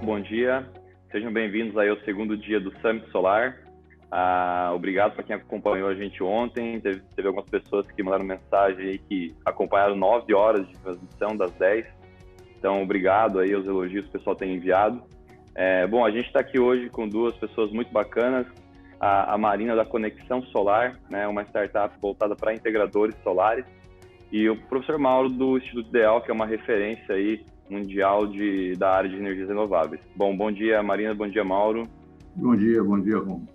bom dia. Sejam bem-vindos aí ao segundo dia do Summit Solar. Obrigado para quem acompanhou a gente ontem. Teve algumas pessoas que mandaram mensagem aí que acompanharam 9 horas de transmissão das 10. Então, obrigado aí aos elogios que o pessoal tem enviado. Bom, a gente está aqui hoje com duas pessoas muito bacanas. A Marina da Conexão Solar, né, uma startup voltada para integradores solares. E o professor Mauro do Instituto Ideal, que é uma referência aí mundial da área de energias renováveis. Bom dia, Marina, bom dia, Mauro. Bom dia, Romulo.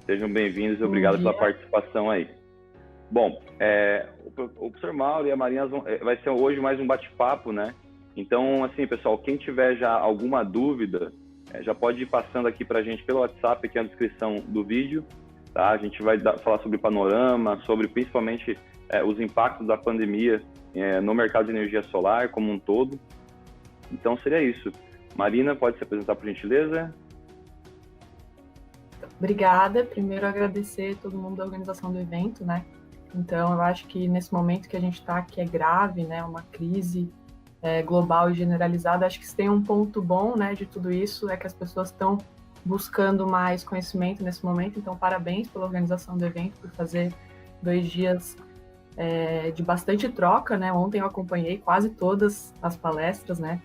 Sejam bem-vindos e obrigado pela participação aí. Bom, o professor Mauro e a Marina vai ser hoje mais um bate-papo, né? Então, assim, pessoal, quem tiver já alguma dúvida, já pode ir passando aqui para a gente pelo WhatsApp, aqui na descrição do vídeo, tá? A gente vai falar sobre panorama, sobre principalmente os impactos da pandemia no mercado de energia solar como um todo. Então, seria isso. Marina, pode se apresentar, por gentileza? Obrigada. Primeiro, agradecer a todo mundo da organização do evento, né? Então, eu acho que nesse momento que a gente está, que é grave, né? Uma crise global e generalizada, acho que se tem um ponto bom, né, de tudo isso, é que as pessoas estão buscando mais conhecimento nesse momento. Então, parabéns pela organização do evento, por fazer 2 dias de bastante troca, né? Ontem eu acompanhei quase todas as palestras, né?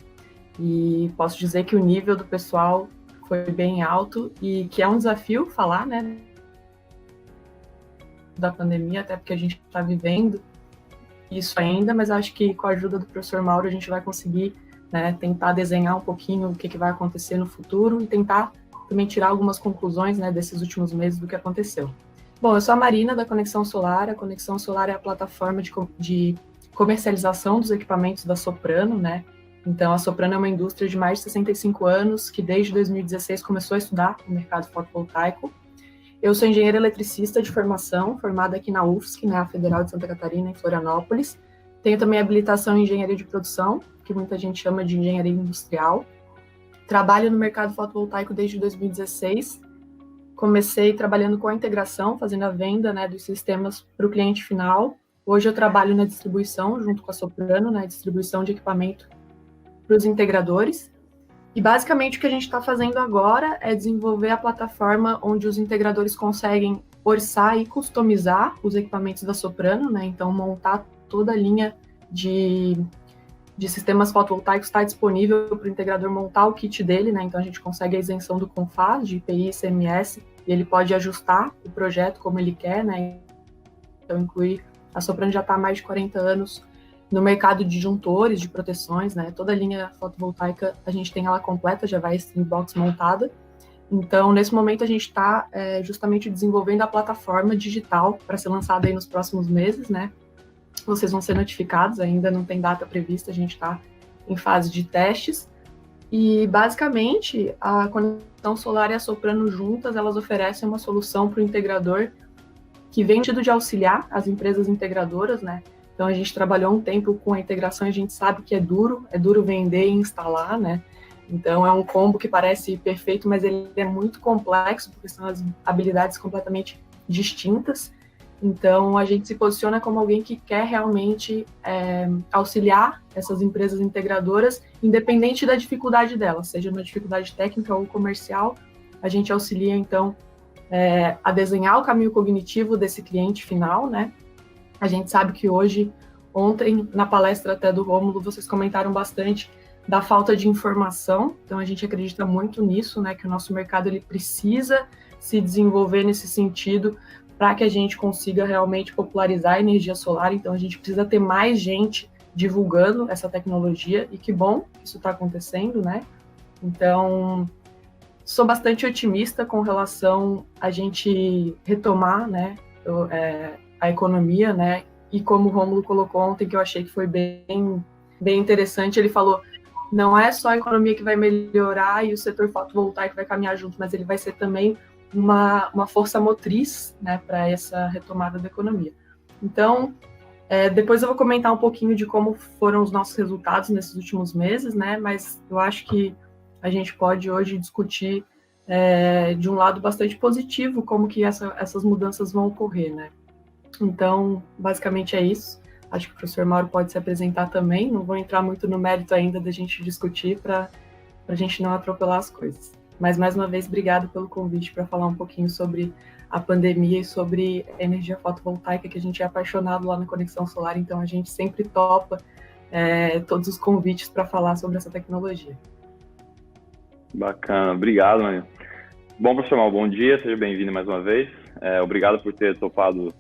E posso dizer que o nível do pessoal foi bem alto e que é um desafio falar, né, da pandemia, até porque a gente está vivendo isso ainda, mas acho que com a ajuda do professor Mauro a gente vai conseguir, né, tentar desenhar um pouquinho o que vai acontecer no futuro e tentar também tirar algumas conclusões, né, desses últimos meses do que aconteceu. Bom, eu sou a Marina da Conexão Solar. A Conexão Solar é a plataforma de comercialização dos equipamentos da Soprano, né? Então, a Soprano é uma indústria de mais de 65 anos, que desde 2016 começou a estudar o mercado fotovoltaico. Eu sou engenheira eletricista de formação, formada aqui na UFSC, né, a Federal de Santa Catarina, em Florianópolis. Tenho também habilitação em engenharia de produção, que muita gente chama de engenharia industrial. Trabalho no mercado fotovoltaico desde 2016. Comecei trabalhando com a integração, fazendo a venda, né, dos sistemas para o cliente final. Hoje eu trabalho na distribuição, junto com a Soprano, né, distribuição de equipamento para os integradores. E basicamente o que a gente está fazendo agora é desenvolver a plataforma onde os integradores conseguem orçar e customizar os equipamentos da Soprano, né? Então montar toda a linha de sistemas fotovoltaicos está disponível para o integrador montar o kit dele, né? Então a gente consegue a isenção do CONFAS, de IPI e ICMS, e ele pode ajustar o projeto como ele quer, né? Então incluir, a Soprano já está há mais de 40 anos no mercado de disjuntores, de proteções, né? Toda a linha fotovoltaica, a gente tem ela completa, já vai em box montada. Então, nesse momento, a gente está justamente desenvolvendo a plataforma digital para ser lançada aí nos próximos meses, né? Vocês vão ser notificados, ainda não tem data prevista, a gente está em fase de testes. E, basicamente, a Conexão Solar e a Soprano juntas, elas oferecem uma solução para o integrador que vem de auxiliar as empresas integradoras, né? Então, a gente trabalhou um tempo com a integração e a gente sabe que é duro vender e instalar, né? Então, é um combo que parece perfeito, mas ele é muito complexo, porque são as habilidades completamente distintas. Então, a gente se posiciona como alguém que quer realmente auxiliar essas empresas integradoras, independente da dificuldade delas, seja uma dificuldade técnica ou comercial. A gente auxilia, então, a desenhar o caminho cognitivo desse cliente final, né? A gente sabe que ontem, na palestra até do Rômulo, vocês comentaram bastante da falta de informação. Então, a gente acredita muito nisso, né? Que o nosso mercado ele precisa se desenvolver nesse sentido para que a gente consiga realmente popularizar a energia solar. Então, a gente precisa ter mais gente divulgando essa tecnologia. E que bom isso está acontecendo, né? Então, sou bastante otimista com relação a gente retomar, né? A economia, né? E como o Rômulo colocou ontem, que eu achei que foi bem interessante, ele falou, não é só a economia que vai melhorar e o setor fotovoltaico vai caminhar junto, mas ele vai ser também uma força motriz, né, para essa retomada da economia. Então, depois eu vou comentar um pouquinho de como foram os nossos resultados nesses últimos meses, né? Mas eu acho que a gente pode hoje discutir de um lado bastante positivo como que essas mudanças vão ocorrer, né? Então, basicamente é isso. Acho que o professor Mauro pode se apresentar também. Não vou entrar muito no mérito ainda da gente discutir para para a gente não atropelar as coisas. Mas, mais uma vez, obrigado pelo convite para falar um pouquinho sobre a pandemia e sobre a energia fotovoltaica, que a gente é apaixonado lá na Conexão Solar, então a gente sempre topa todos os convites para falar sobre essa tecnologia. Bacana, obrigado, Maria. Bom, professor Mal, bom dia, seja bem-vindo mais uma vez. Obrigado por ter topado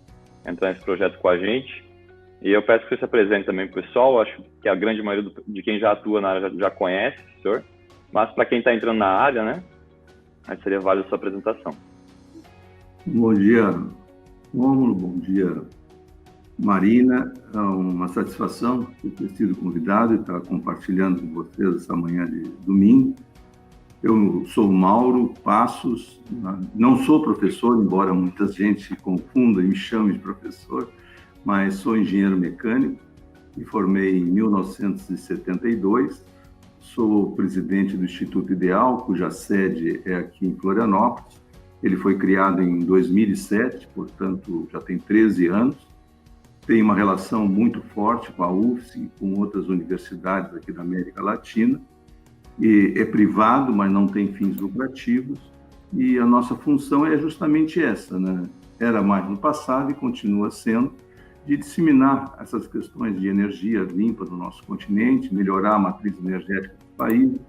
entrar nesse projeto com a gente. E eu peço que você se apresente também para o pessoal. Acho que a grande maioria de quem já atua na área já conhece o senhor. Mas para quem está entrando na área, né, aí seria válida a sua apresentação. Bom dia, Rômulo, bom dia, Marina. É uma satisfação ter sido convidado e estar compartilhando com vocês essa manhã de domingo. Eu sou Mauro Passos, não sou professor, embora muita gente confunda e me chame de professor, mas sou engenheiro mecânico, me formei em 1972, sou presidente do Instituto Ideal, cuja sede é aqui em Florianópolis. Ele foi criado em 2007, portanto já tem 13 anos. Tem uma relação muito forte com a UFSC e com outras universidades aqui da América Latina. E é privado, mas não tem fins lucrativos, e a nossa função é justamente essa, né? Era mais no passado e continua sendo, de disseminar essas questões de energia limpa no nosso continente, melhorar a matriz energética do país.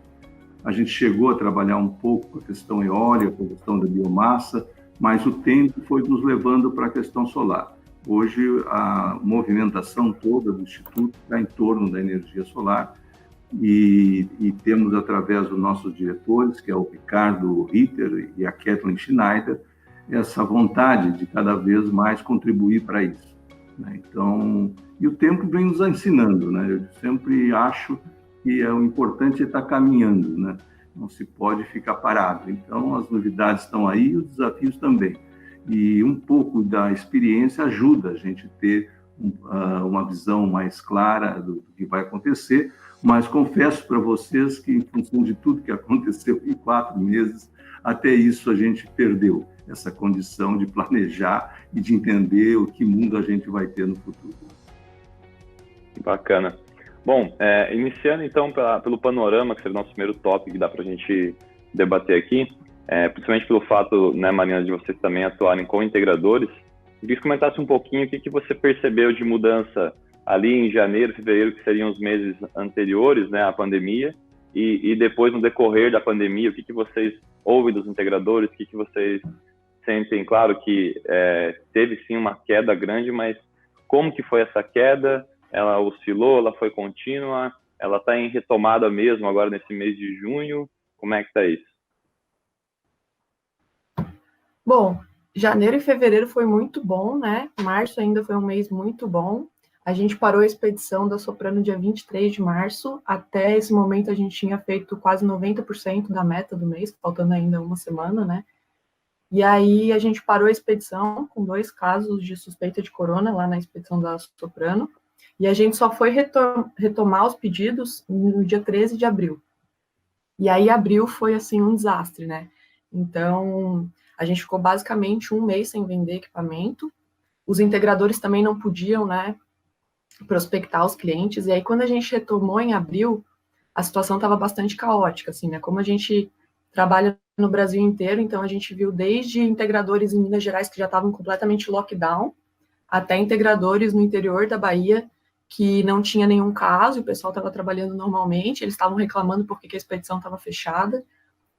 A gente chegou a trabalhar um pouco com a questão eólica, com a questão da biomassa, mas o tempo foi nos levando para a questão solar. Hoje, a movimentação toda do Instituto está em torno da energia solar, e temos, através dos nossos diretores, que é o Ricardo Ritter e a Kathleen Schneider, essa vontade de cada vez mais contribuir para isso, né? Então, e o tempo vem nos ensinando, né? Eu sempre acho que o importante é estar caminhando, né? Não se pode ficar parado. Então, as novidades estão aí e os desafios também. E um pouco da experiência ajuda a gente a ter uma visão mais clara do que vai acontecer. Mas confesso para vocês que, em função de tudo que aconteceu em 4 meses, até isso a gente perdeu, essa condição de planejar e de entender o que mundo a gente vai ter no futuro. Bacana. Bom, iniciando então pelo panorama, que seria o nosso primeiro tópico que dá para a gente debater aqui, principalmente pelo fato, né, Marina, de vocês também atuarem como integradores, eu queria que comentasse um pouquinho o que você percebeu de mudança ali em janeiro, fevereiro, que seriam os meses anteriores, né, à pandemia, e depois, no decorrer da pandemia, o que vocês ouvem dos integradores, o que vocês sentem? Claro que teve sim uma queda grande, mas como que foi essa queda? Ela oscilou, ela foi contínua, ela está em retomada mesmo agora nesse mês de junho? Como é que está isso? Bom, janeiro e fevereiro foi muito bom, né? Março ainda foi um mês muito bom. A gente parou a expedição da Soprano dia 23 de março. Até esse momento a gente tinha feito quase 90% da meta do mês, faltando ainda uma semana, né? E aí a gente parou a expedição com 2 casos de suspeita de corona lá na expedição da Soprano. E a gente só foi retomar os pedidos no dia 13 de abril. E aí abril foi, assim, um desastre, né? Então, a gente ficou basicamente um mês sem vender equipamento. Os integradores também não podiam, né, prospectar os clientes, e aí quando a gente retomou em abril, a situação estava bastante caótica, assim, né, como a gente trabalha no Brasil inteiro, então a gente viu desde integradores em Minas Gerais que já estavam completamente lockdown, até integradores no interior da Bahia que não tinha nenhum caso, o pessoal estava trabalhando normalmente, eles estavam reclamando porque a expedição estava fechada.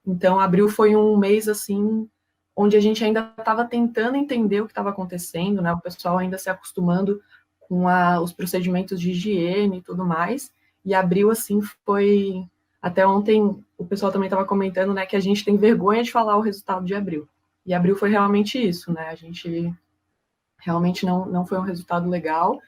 Então abril foi um mês, assim, onde a gente ainda estava tentando entender o que estava acontecendo, né, o pessoal ainda se acostumando com os procedimentos de higiene e tudo mais, e abril, assim, foi... Até ontem o pessoal também estava comentando, né, que a gente tem vergonha de falar o resultado de abril, e abril foi realmente isso, né, a gente realmente não foi um resultado legal.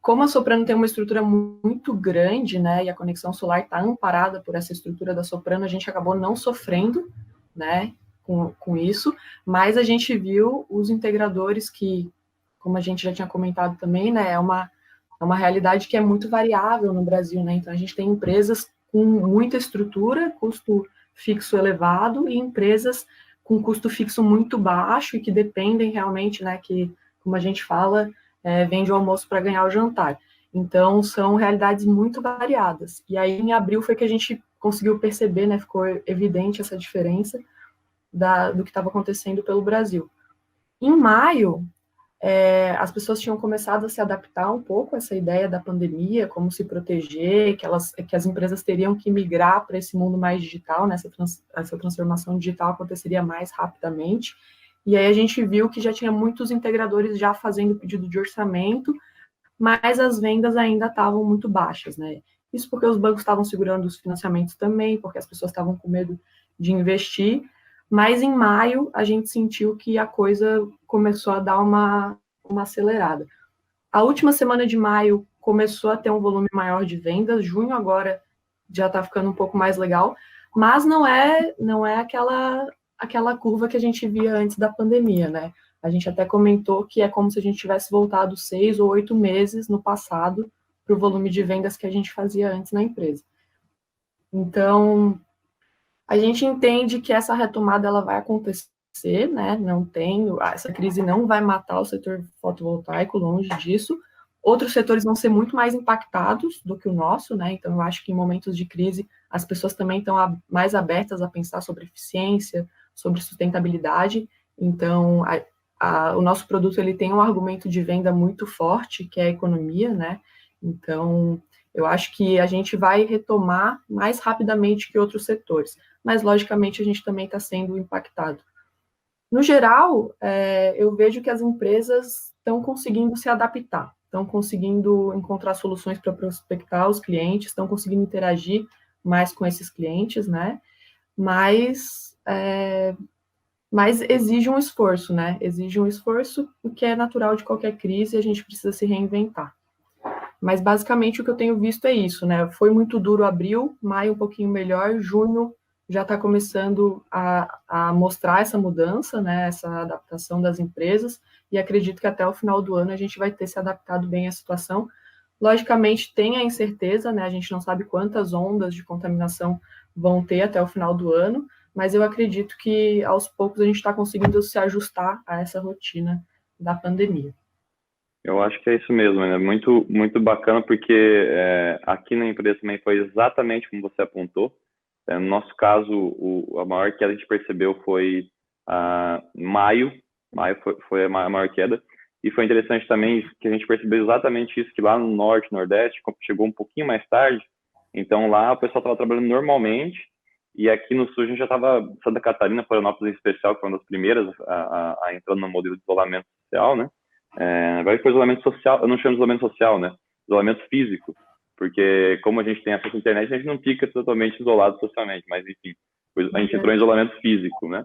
Como a Soprano tem uma estrutura muito grande, né, e a Conexão Solar está amparada por essa estrutura da Soprano, a gente acabou não sofrendo, né, com isso, mas a gente viu os integradores que, como a gente já tinha comentado também, né, é uma realidade que é muito variável no Brasil, né, então a gente tem empresas com muita estrutura, custo fixo elevado, e empresas com custo fixo muito baixo e que dependem realmente, né, que, como a gente fala, vende o almoço para ganhar o jantar. Então, são realidades muito variadas. E aí, em abril, foi que a gente conseguiu perceber, né, ficou evidente essa diferença do que estava acontecendo pelo Brasil. Em maio, as pessoas tinham começado a se adaptar um pouco a essa ideia da pandemia, como se proteger, que as empresas teriam que migrar para esse mundo mais digital, né, essa transformação digital aconteceria mais rapidamente. E aí a gente viu que já tinha muitos integradores já fazendo pedido de orçamento, mas as vendas ainda estavam muito baixas, né? Isso porque os bancos estavam segurando os financiamentos também, porque as pessoas estavam com medo de investir. Mas em maio a gente sentiu que a coisa começou a dar uma acelerada. A última semana de maio começou a ter um volume maior de vendas, junho agora já está ficando um pouco mais legal, mas não é aquela curva que a gente via antes da pandemia, né? A gente até comentou que é como se a gente tivesse voltado 6 ou 8 meses no passado para o volume de vendas que a gente fazia antes na empresa. Então, a gente entende que essa retomada ela vai acontecer, né? Essa crise não vai matar o setor fotovoltaico, longe disso. Outros setores vão ser muito mais impactados do que o nosso, né? Então, eu acho que em momentos de crise as pessoas também estão mais abertas a pensar sobre eficiência, sobre sustentabilidade. Então, o nosso produto ele tem um argumento de venda muito forte, que é a economia, né? Então, eu acho que a gente vai retomar mais rapidamente que outros setores, mas logicamente a gente também está sendo impactado. No geral, eu vejo que as empresas estão conseguindo se adaptar, estão conseguindo encontrar soluções para prospectar os clientes, estão conseguindo interagir mais com esses clientes, né? Mas exige um esforço, né? Exige um esforço, o que é natural de qualquer crise, e a gente precisa se reinventar. Mas, basicamente, o que eu tenho visto é isso, né? Foi muito duro abril, maio um pouquinho melhor, junho já está começando a mostrar essa mudança, né? Essa adaptação das empresas, e acredito que até o final do ano a gente vai ter se adaptado bem à situação. Logicamente, tem a incerteza, né? A gente não sabe quantas ondas de contaminação vão ter até o final do ano, mas eu acredito que, aos poucos, a gente está conseguindo se ajustar a essa rotina da pandemia. Eu acho que é isso mesmo, né? Muito, muito bacana, porque aqui na empresa também foi exatamente como você apontou. No nosso caso, a maior queda que a gente percebeu foi maio. Maio foi a maior queda. E foi interessante também que a gente percebeu exatamente isso, que lá no Norte, Nordeste, chegou um pouquinho mais tarde. Então lá o pessoal estava trabalhando normalmente. E aqui no Sul a gente já estava, Santa Catarina, Florianópolis em especial, que foi uma das primeiras a entrar no modelo de isolamento social, né? Agora foi isolamento social, eu não chamo de isolamento social, né? Isolamento físico, porque como a gente tem acesso à internet, a gente não fica totalmente isolado socialmente, mas enfim, a gente entrou em isolamento físico, né?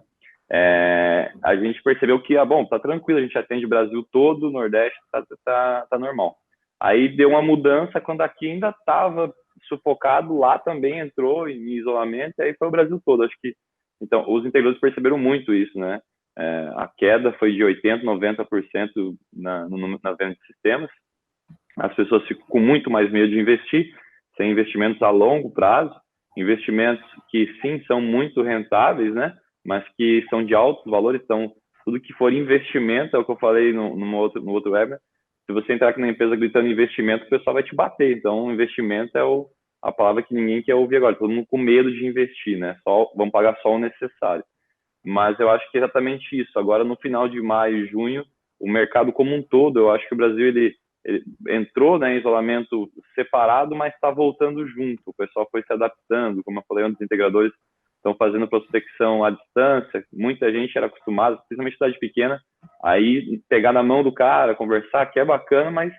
A gente percebeu que, bom, tá tranquilo, a gente atende o Brasil todo, o Nordeste tá normal. Aí deu uma mudança quando aqui ainda estava sufocado, lá também entrou em isolamento, e aí foi o Brasil todo. Acho que, então, os integradores perceberam muito isso, né? A queda foi de 80%, 90% na venda de sistemas. As pessoas ficam com muito mais medo de investir, sem investimentos a longo prazo, investimentos que sim são muito rentáveis, né? Mas que são de altos valores. Então, tudo que for investimento, é o que eu falei no outro webinar. Se você entrar aqui na empresa gritando investimento, o pessoal vai te bater. Então, investimento é a palavra que ninguém quer ouvir agora. Todo mundo com medo de investir, né? Vão pagar só o necessário. Mas eu acho que é exatamente isso. Agora, no final de maio e junho, o mercado como um todo, eu acho que o Brasil ele entrou, né, em isolamento separado, mas está voltando junto. O pessoal foi se adaptando, como eu falei, os integradores estão fazendo prospecção à distância. Muita gente era acostumada, principalmente cidade pequena, aí pegar na mão do cara, conversar, que é bacana, mas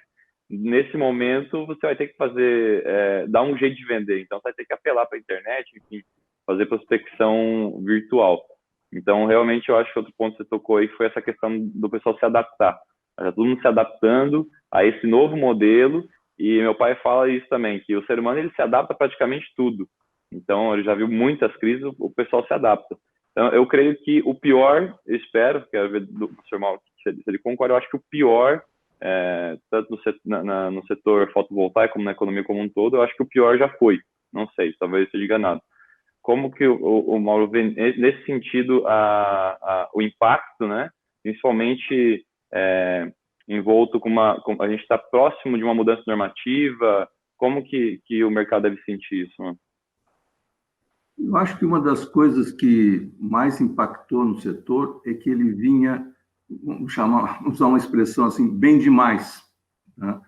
nesse momento você vai ter que fazer, dar um jeito de vender. Então você vai ter que apelar para a internet, enfim, fazer prospecção virtual. Então, realmente, eu acho que outro ponto que você tocou aí foi essa questão do pessoal se adaptar. Está todo mundo se adaptando a esse novo modelo, e meu pai fala isso também, que o ser humano ele se adapta a praticamente tudo. Então, ele já viu muitas crises, o pessoal se adapta. Então, eu creio que o pior, eu espero, quero ver do professor Mauro, se ele concorda, eu acho que o pior, tanto no setor fotovoltaico como na economia como um todo, eu acho que o pior já foi. Não sei, talvez eu esteja enganado. Como que o Mauro vê, nesse sentido, o impacto, né? Principalmente envolto com a gente está próximo de uma mudança normativa, como que o mercado deve sentir isso, né? Eu acho que uma das coisas que mais impactou no setor é que ele vinha, vamos usar uma expressão assim, bem demais, né?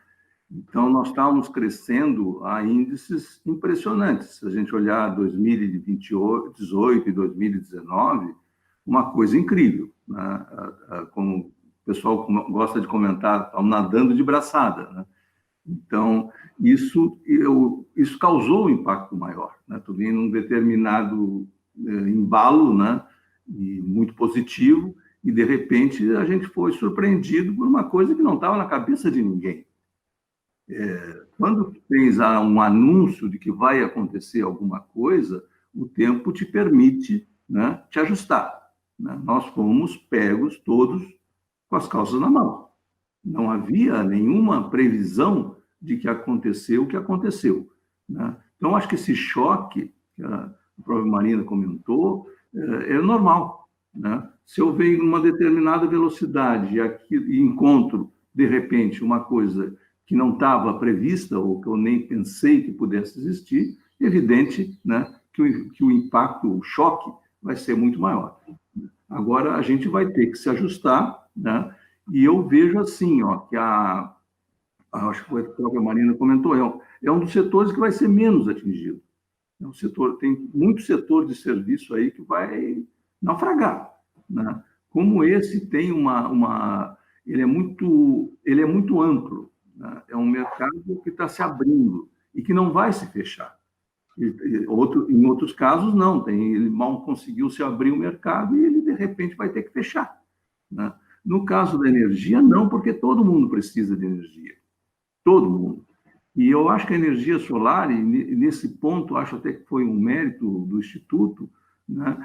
Então, nós estávamos crescendo a índices impressionantes. Se a gente olhar 2018 e 2019, uma coisa incrível, né? Como o pessoal gosta de comentar, estamos nadando de braçada, né? Então, isso causou um impacto maior, né? Tu vem num determinado embalo, né? E muito positivo, e, de repente, a gente foi surpreendido por uma coisa que não estava na cabeça de ninguém. Quando tens um anúncio de que vai acontecer alguma coisa, o tempo te permite, né, te ajustar, né? Nós fomos pegos todos com as calças na mão. Não havia nenhuma previsão de que aconteceu o que aconteceu, né? Então, acho que esse choque que a própria Marina comentou é normal, né? Se eu venho em uma determinada velocidade e encontro, de repente, uma coisa que não estava prevista ou que eu nem pensei que pudesse existir, é evidente, né, que o impacto, o choque, vai ser muito maior. Agora, a gente vai ter que se ajustar, né? E eu vejo assim, ó, que acho que foi a própria Marina comentou, é um dos setores que vai ser menos atingido. É um setor, tem muito setor de serviço aí que vai naufragar, né? Como esse tem ele é muito amplo, né? É um mercado que está se abrindo e que não vai se fechar. Em outros casos, não. Ele mal conseguiu se abrir o mercado e ele, de repente, vai ter que fechar, né? No caso da energia, não, porque todo mundo precisa de energia. Todo mundo. E eu acho que a energia solar, e nesse ponto, acho até que foi um mérito do Instituto, né?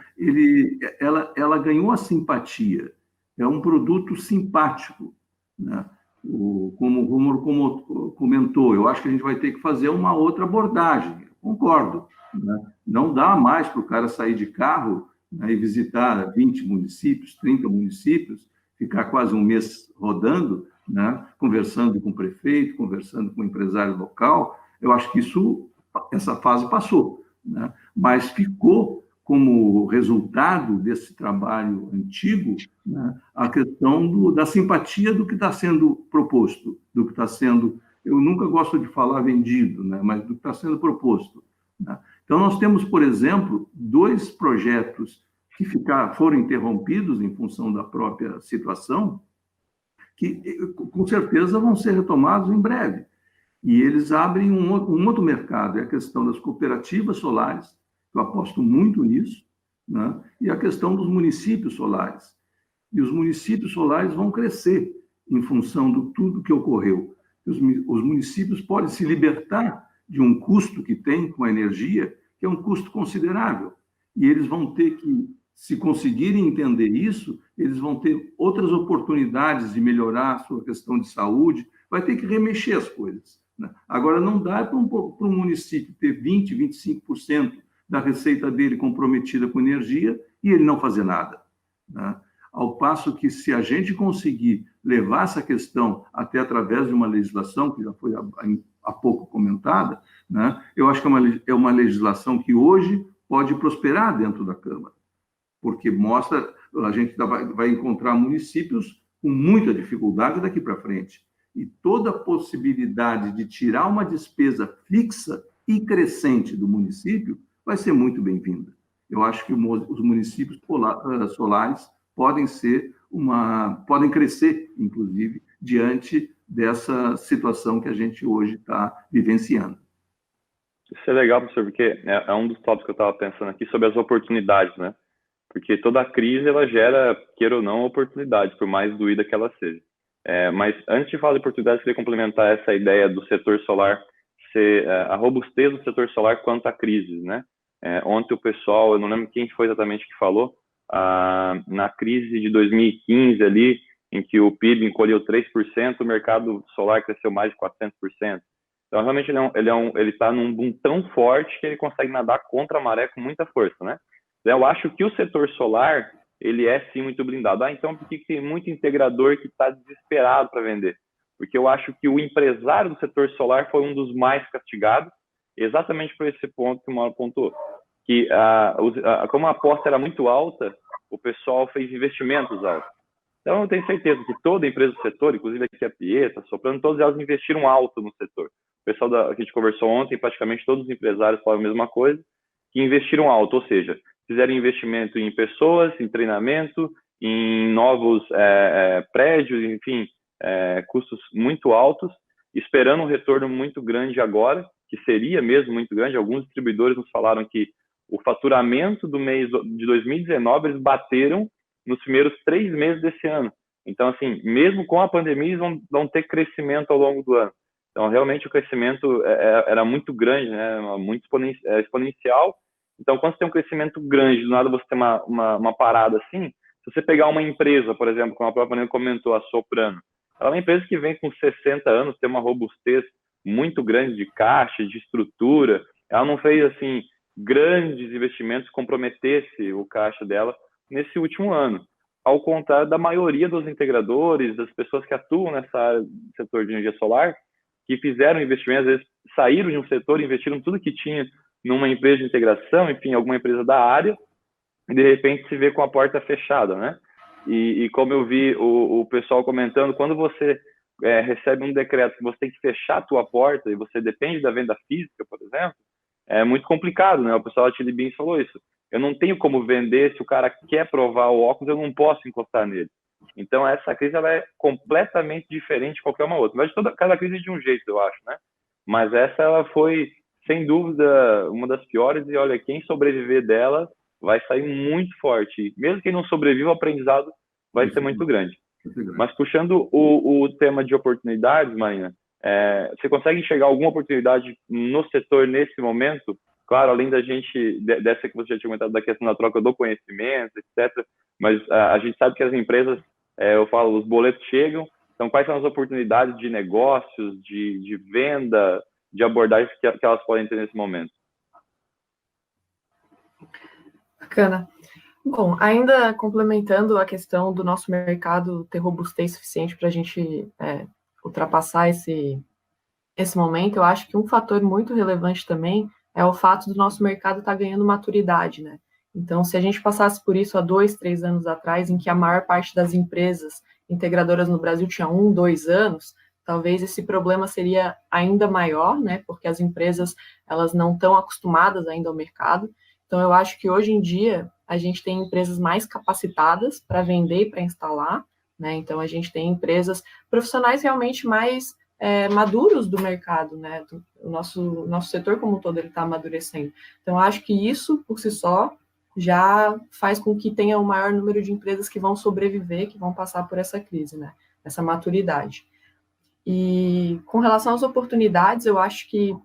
Ela ganhou a simpatia. É um produto simpático, né? Como o Rômulo comentou, eu acho que a gente vai ter que fazer uma outra abordagem. Concordo, né? Não dá mais para o cara sair de carro, né, e visitar 20 municípios, 30 municípios, ficar quase um mês rodando, né, conversando com o prefeito, conversando com o empresário local. Eu acho que essa fase passou, né? Mas ficou como resultado desse trabalho antigo, né, a questão da simpatia do que está sendo proposto, do que está sendo, eu nunca gosto de falar vendido, né, mas do que está sendo proposto, né? Então, nós temos, por exemplo, 2 projetos que foram interrompidos em função da própria situação, que com certeza vão ser retomados em breve. E eles abrem um outro mercado, é a questão das cooperativas solares, eu aposto muito nisso, né? E a questão dos municípios solares. E os municípios solares vão crescer em função de tudo que ocorreu. Os municípios podem se libertar de um custo que tem com a energia, que é um custo considerável. E eles vão ter que, se conseguirem entender isso, eles vão ter outras oportunidades de melhorar a sua questão de saúde, vai ter que remexer as coisas, né? Agora, não dá para um município ter 20%, 25% da receita dele comprometida com energia e ele não fazer nada, né? Ao passo que, se a gente conseguir levar essa questão até através de uma legislação, que já foi há pouco comentada, né, eu acho que é uma legislação que hoje pode prosperar dentro da Câmara, porque mostra, a gente vai encontrar municípios com muita dificuldade daqui para frente. E toda a possibilidade de tirar uma despesa fixa e crescente do município vai ser muito bem-vinda. Eu acho que os municípios solares podem crescer, inclusive, diante dessa situação que a gente hoje está vivenciando. Isso é legal, professor, porque é um dos tópicos que eu estava pensando aqui sobre as oportunidades, né? Porque toda crise, ela gera, queira ou não, oportunidade, por mais doída que ela seja. Mas antes de falar de oportunidades, eu queria complementar essa ideia do setor solar, a robustez do setor solar quanto à crise, né? Ontem o pessoal, eu não lembro quem foi exatamente que falou, na crise de 2015 ali, em que o PIB encolheu 3%, o mercado solar cresceu mais de 400%. Então, realmente, ele está num boom tão forte que ele consegue nadar contra a maré com muita força, né? Eu acho que o setor solar, ele é sim muito blindado. Então, por que tem muito integrador que está desesperado para vender? Porque eu acho que o empresário do setor solar foi um dos mais castigados, exatamente por esse ponto que o Mauro pontuou. que como a aposta era muito alta, o pessoal fez investimentos altos. Então, eu tenho certeza que toda empresa do setor, inclusive aqui a Pietra, Soprano, todas elas investiram alto no setor. O pessoal que a gente conversou ontem, praticamente todos os empresários falaram a mesma coisa, que investiram alto, ou seja, fizeram investimento em pessoas, em treinamento, em novos prédios, enfim, custos muito altos, esperando um retorno muito grande agora, que seria mesmo muito grande. Alguns distribuidores nos falaram que o faturamento do mês de 2019 eles bateram nos primeiros 3 meses desse ano. Então, assim, mesmo com a pandemia, eles vão ter crescimento ao longo do ano. Então, realmente, o crescimento era muito grande, né? Muito exponencial. Então, quando você tem um crescimento grande, do nada você tem uma parada assim, se você pegar uma empresa, por exemplo, como a própria Maria comentou, a Soprano, ela é uma empresa que vem com 60 anos, tem uma robustez muito grande de caixa, de estrutura. Ela não fez, assim, grandes investimentos que comprometesse o caixa dela nesse último ano. Ao contrário da maioria dos integradores, das pessoas que atuam nessa área do setor de energia solar, que fizeram investimentos, às vezes saíram de um setor, investiram tudo que tinha numa empresa de integração, enfim, alguma empresa da área, e de repente se vê com a porta fechada, né? E como eu vi o pessoal comentando, quando você recebe um decreto que você tem que fechar a tua porta e você depende da venda física, por exemplo, é muito complicado, né? O pessoal da Chili Beans falou isso. Eu não tenho como vender, se o cara quer provar o óculos, eu não posso encostar nele. Então, essa crise ela é completamente diferente de qualquer uma outra. Mas cada crise é de um jeito, eu acho, né? Mas essa ela foi, sem dúvida, uma das piores. E olha, quem sobreviver dela vai sair muito forte. Mesmo quem não sobreviva, o aprendizado vai ser muito grande. Mas puxando o tema de oportunidades, Marina, você consegue enxergar alguma oportunidade no setor nesse momento? Claro, além dessa que você já tinha comentado, da questão da troca do conhecimento, etc. Mas a gente sabe que as empresas, eu falo, os boletos chegam. Então, quais são as oportunidades de negócios, de venda, de abordagens que elas podem ter nesse momento? Bacana. Bom, ainda complementando a questão do nosso mercado ter robustez suficiente para a gente ultrapassar esse momento, eu acho que um fator muito relevante também é o fato do nosso mercado estar ganhando maturidade, né? Então, se a gente passasse por isso há 2, 3 anos atrás, em que a maior parte das empresas integradoras no Brasil tinha 1, 2 anos, talvez esse problema seria ainda maior, né? Porque as empresas, elas não estão acostumadas ainda ao mercado. Então, eu acho que hoje em dia a gente tem empresas mais capacitadas para vender e para instalar, né? Então, a gente tem empresas profissionais realmente mais maduros do mercado, né? O nosso setor como um todo ele está amadurecendo. Então, acho que isso, por si só, já faz com que tenha um maior número de empresas que vão sobreviver, que vão passar por essa crise, né? Essa maturidade. E com relação às oportunidades, eu acho que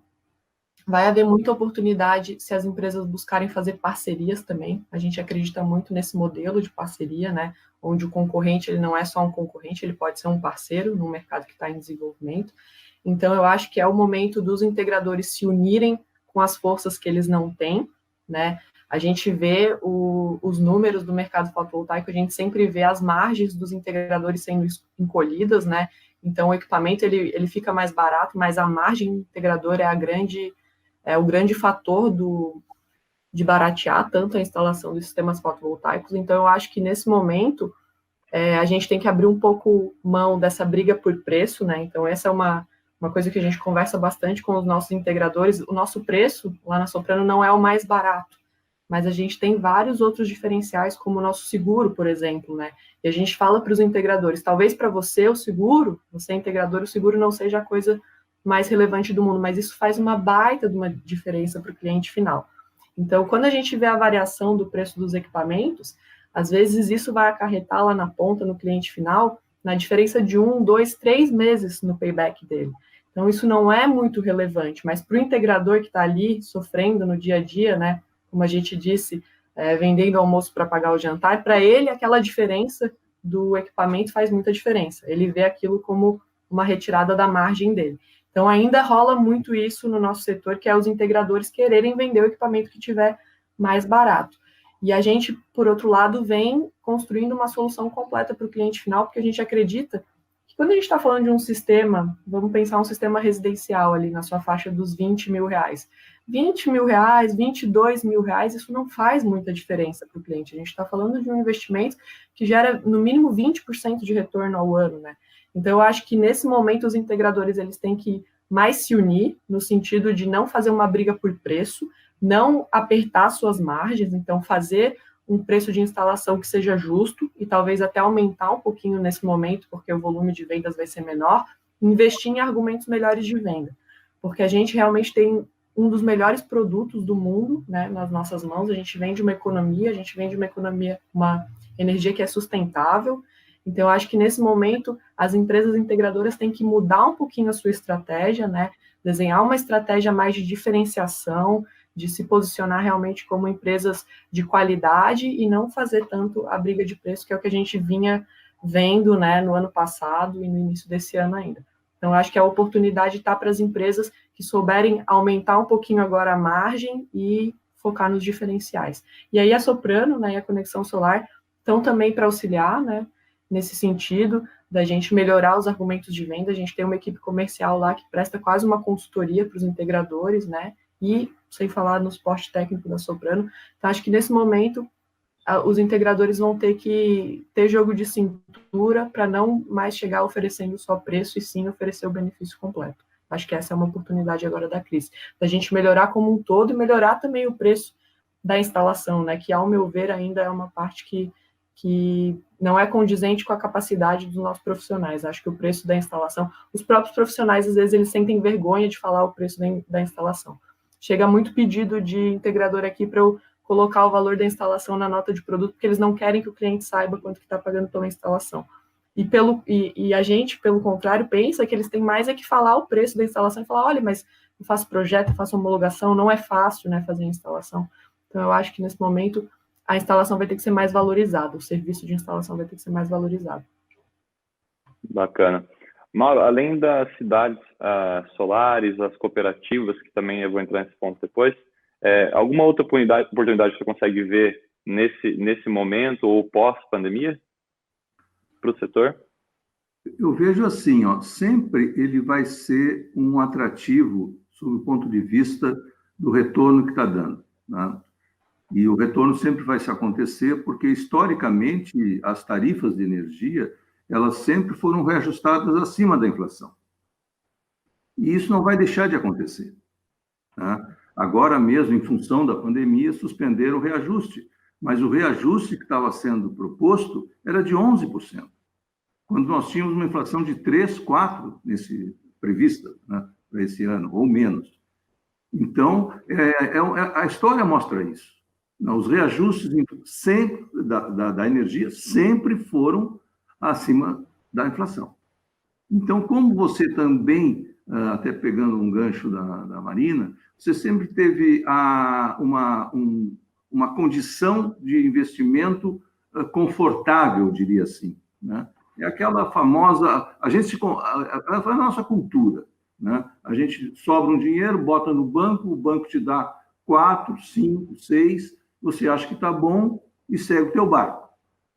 vai haver muita oportunidade se as empresas buscarem fazer parcerias também. A gente acredita muito nesse modelo de parceria, né? Onde o concorrente ele não é só um concorrente, ele pode ser um parceiro no mercado que está em desenvolvimento. Então, eu acho que é o momento dos integradores se unirem com as forças que eles não têm, né? A gente vê os números do mercado fotovoltaico, a gente sempre vê as margens dos integradores sendo encolhidas, né? Então, o equipamento ele fica mais barato, mas a margem integradora é o grande fator de baratear tanto a instalação dos sistemas fotovoltaicos. Então, eu acho que nesse momento a gente tem que abrir um pouco mão dessa briga por preço, né? Então, essa é uma coisa que a gente conversa bastante com os nossos integradores. O nosso preço lá na Soprano não é o mais barato, mas a gente tem vários outros diferenciais, como o nosso seguro, por exemplo, né? E a gente fala para os integradores, talvez para você o seguro, você é integrador, o seguro não seja a coisa mais relevante do mundo, mas isso faz uma baita de uma diferença para o cliente final. Então, quando a gente vê a variação do preço dos equipamentos, às vezes isso vai acarretar lá na ponta, no cliente final, na diferença de 1, 2, 3 meses no payback dele. Então, isso não é muito relevante, mas para o integrador que está ali sofrendo no dia a dia, né, como a gente disse, vendendo almoço para pagar o jantar, para ele aquela diferença do equipamento faz muita diferença. Ele vê aquilo como uma retirada da margem dele. Então, ainda rola muito isso no nosso setor, que é os integradores quererem vender o equipamento que tiver mais barato. E a gente, por outro lado, vem construindo uma solução completa para o cliente final, porque a gente acredita que quando a gente está falando de um sistema, vamos pensar um sistema residencial ali na sua faixa dos R$20 mil, R$ 20 mil, R$ 22 mil, isso não faz muita diferença para o cliente. A gente está falando de um investimento que gera, no mínimo, 20% de retorno ao ano, né? Então, eu acho que, nesse momento, os integradores eles têm que mais se unir, no sentido de não fazer uma briga por preço, não apertar suas margens, então fazer um preço de instalação que seja justo e talvez até aumentar um pouquinho nesse momento, porque o volume de vendas vai ser menor, investir em argumentos melhores de venda, porque a gente realmente tem um dos melhores produtos do mundo, né, nas nossas mãos. A gente vende uma economia, uma energia que é sustentável. Então, eu acho que nesse momento as empresas integradoras têm que mudar um pouquinho a sua estratégia, né, desenhar uma estratégia mais de diferenciação, de se posicionar realmente como empresas de qualidade e não fazer tanto a briga de preço, que é o que a gente vinha vendo, né, no ano passado e no início desse ano ainda. Então, acho que a oportunidade está para as empresas que souberem aumentar um pouquinho agora a margem e focar nos diferenciais. E aí a Soprano, né, e a Conexão Solar estão também para auxiliar, né, nesse sentido, da gente melhorar os argumentos de venda. A gente tem uma equipe comercial lá que presta quase uma consultoria para os integradores, né, e sem falar no suporte técnico da Soprano. Então, acho que nesse momento os integradores vão ter que ter jogo de cintura para não mais chegar oferecendo só preço e sim oferecer o benefício completo. Acho que essa é uma oportunidade agora da crise, da gente melhorar como um todo e melhorar também o preço da instalação, né? Que, ao meu ver, ainda é uma parte que não é condizente com a capacidade dos nossos profissionais. Acho que o preço da instalação, os próprios profissionais, às vezes, eles sentem vergonha de falar o preço da instalação. Chega muito pedido de integrador aqui para eu colocar o valor da instalação na nota de produto, porque eles não querem que o cliente saiba quanto que está pagando pela instalação. E a gente, pelo contrário, pensa que eles têm mais é que falar o preço da instalação e falar, olha, mas eu faço projeto, eu faço homologação, não é fácil, né, fazer a instalação. Então, eu acho que, nesse momento, a instalação vai ter que ser mais valorizada, o serviço de instalação vai ter que ser mais valorizado. Bacana. Mauro, além das cidades solares, as cooperativas, que também eu vou entrar nesse ponto depois, alguma outra oportunidade que você consegue ver nesse momento ou pós-pandemia para o setor? Eu vejo assim, ó, sempre ele vai ser um atrativo sob o ponto de vista do retorno que está dando, né? E o retorno sempre vai se acontecer porque, historicamente, as tarifas de energia, elas sempre foram reajustadas acima da inflação. E isso não vai deixar de acontecer, né? Agora mesmo, em função da pandemia, suspenderam o reajuste, mas o reajuste que estava sendo proposto era de 11%, quando nós tínhamos uma inflação de 3%, 4% prevista, né, para esse ano, ou menos. Então, a história mostra isso. Os reajustes sempre, da energia sempre foram acima da inflação. Então, como você também, até pegando um gancho da Marina, você sempre teve uma condição de investimento confortável, diria assim, né? É aquela famosa... é a nossa cultura, né? A gente sobra um dinheiro, bota no banco, o banco te dá 4, 5, 6, você acha que está bom e segue o teu barco.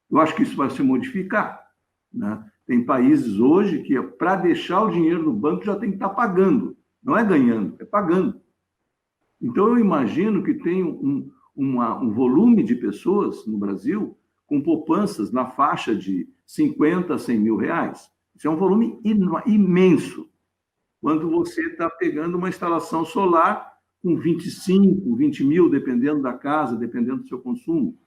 Eu acho que isso vai se modificar, né? Tem países hoje que, para deixar o dinheiro no banco, já tem que estar pagando. Não é ganhando, é pagando. Então, eu imagino que tem um volume de pessoas no Brasil com poupanças na faixa de 50 a 100 mil reais. Isso é um volume imenso. Quando você está pegando uma instalação solar com 25, 20 mil, dependendo da casa, dependendo do seu consumo,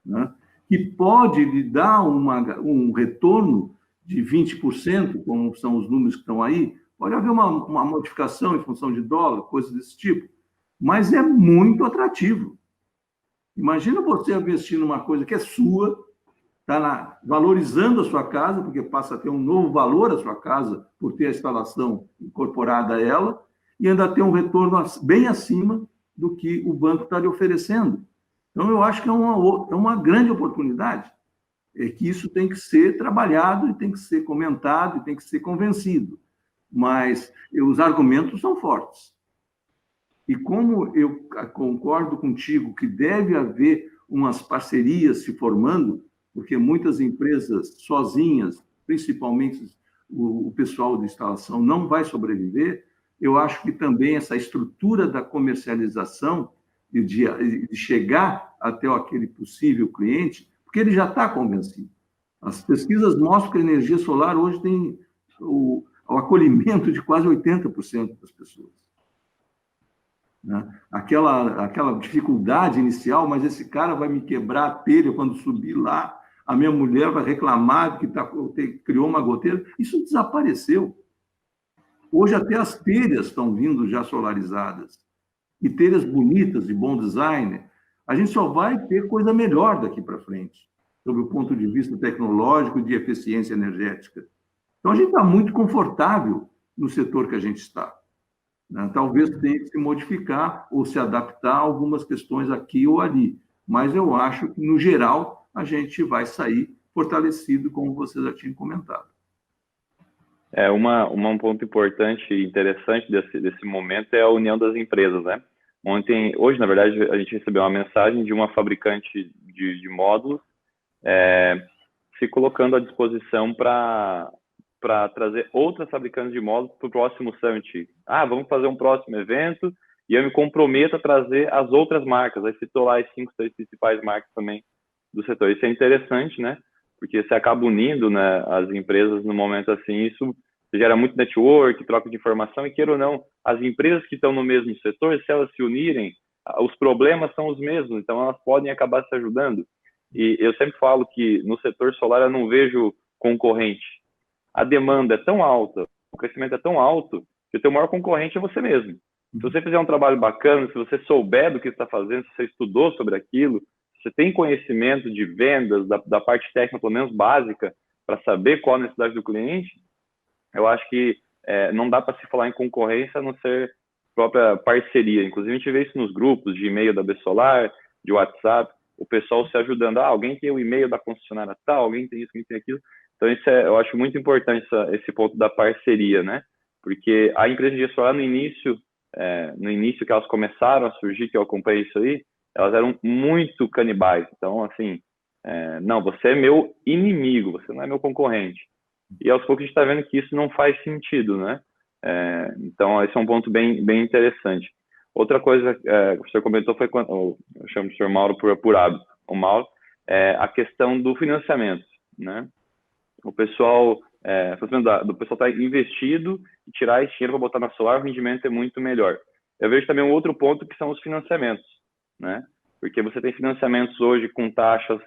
né? Que pode lhe dar um retorno de 20%, como são os números que estão aí. Pode haver uma modificação em função de dólar, coisas desse tipo, mas é muito atrativo. Imagina você investir numa coisa que é sua, está valorizando a sua casa, porque passa a ter um novo valor a sua casa por ter a instalação incorporada a ela, e ainda ter um retorno bem acima do que o banco está lhe oferecendo. Então, eu acho que é uma grande oportunidade, que isso tem que ser trabalhado, e tem que ser comentado, e tem que ser convencido. Mas os argumentos são fortes. E como eu concordo contigo que deve haver umas parcerias se formando, porque muitas empresas sozinhas, principalmente o pessoal de instalação, não vai sobreviver, eu acho que também essa estrutura da comercialização e de chegar até aquele possível cliente, porque ele já está convencido. As pesquisas mostram que a energia solar hoje tem o acolhimento de quase 80% das pessoas. Né? Aquela dificuldade inicial, mas esse cara vai me quebrar a telha quando subir lá, a minha mulher vai reclamar que criou uma goteira, isso desapareceu. Hoje até as telhas estão vindo já solarizadas, e telhas bonitas, de bom design. A gente só vai ter coisa melhor daqui para frente, sob o ponto de vista tecnológico e de eficiência energética. Então, a gente está muito confortável no setor que a gente está. Né? Talvez tenha que se modificar ou se adaptar a algumas questões aqui ou ali, mas eu acho que, no geral, a gente vai sair fortalecido, como você já tinha comentado. Um ponto importante e interessante desse momento é a união das empresas, né? Hoje, na verdade, a gente recebeu uma mensagem de uma fabricante de módulos se colocando à disposição para trazer outras fabricantes de módulos para o próximo Summit. Vamos fazer um próximo evento e eu me comprometo a trazer as outras marcas. Aí citou lá as 5, 6 principais marcas também do setor. Isso é interessante, né? Porque você acaba unindo, né, as empresas no momento assim, isso gera muito network, troca de informação, e queira ou não, as empresas que estão no mesmo setor, se elas se unirem, os problemas são os mesmos, então elas podem acabar se ajudando. E eu sempre falo que no setor solar eu não vejo concorrente. A demanda é tão alta, o crescimento é tão alto, que o teu maior concorrente é você mesmo. Se você fizer um trabalho bacana, se você souber do que está fazendo, se você estudou sobre aquilo, se você tem conhecimento de vendas, da parte técnica, pelo menos básica, para saber qual a necessidade do cliente, eu acho que não dá para se falar em concorrência a não ser própria parceria. Inclusive, a gente vê isso nos grupos de e-mail da Besolar, de WhatsApp, o pessoal se ajudando. Alguém tem o e-mail da concessionária tal, alguém tem isso, alguém tem aquilo. Então, eu acho muito importante esse ponto da parceria, né? Porque a empresa de solar, no início que elas começaram a surgir, que eu acompanhei isso aí, elas eram muito canibais. Então, assim, não, você é meu inimigo, você não é meu concorrente. E aos poucos a gente está vendo que isso não faz sentido, né? Então, esse é um ponto bem, bem interessante. Outra coisa que o senhor comentou foi, eu chamo o senhor Mauro por hábito, o Mauro, a questão do financiamento, né? O pessoal está investido e tirar esse dinheiro para botar na solar, o rendimento é muito melhor. Eu vejo também um outro ponto que são os financiamentos, né? Porque você tem financiamentos hoje com taxas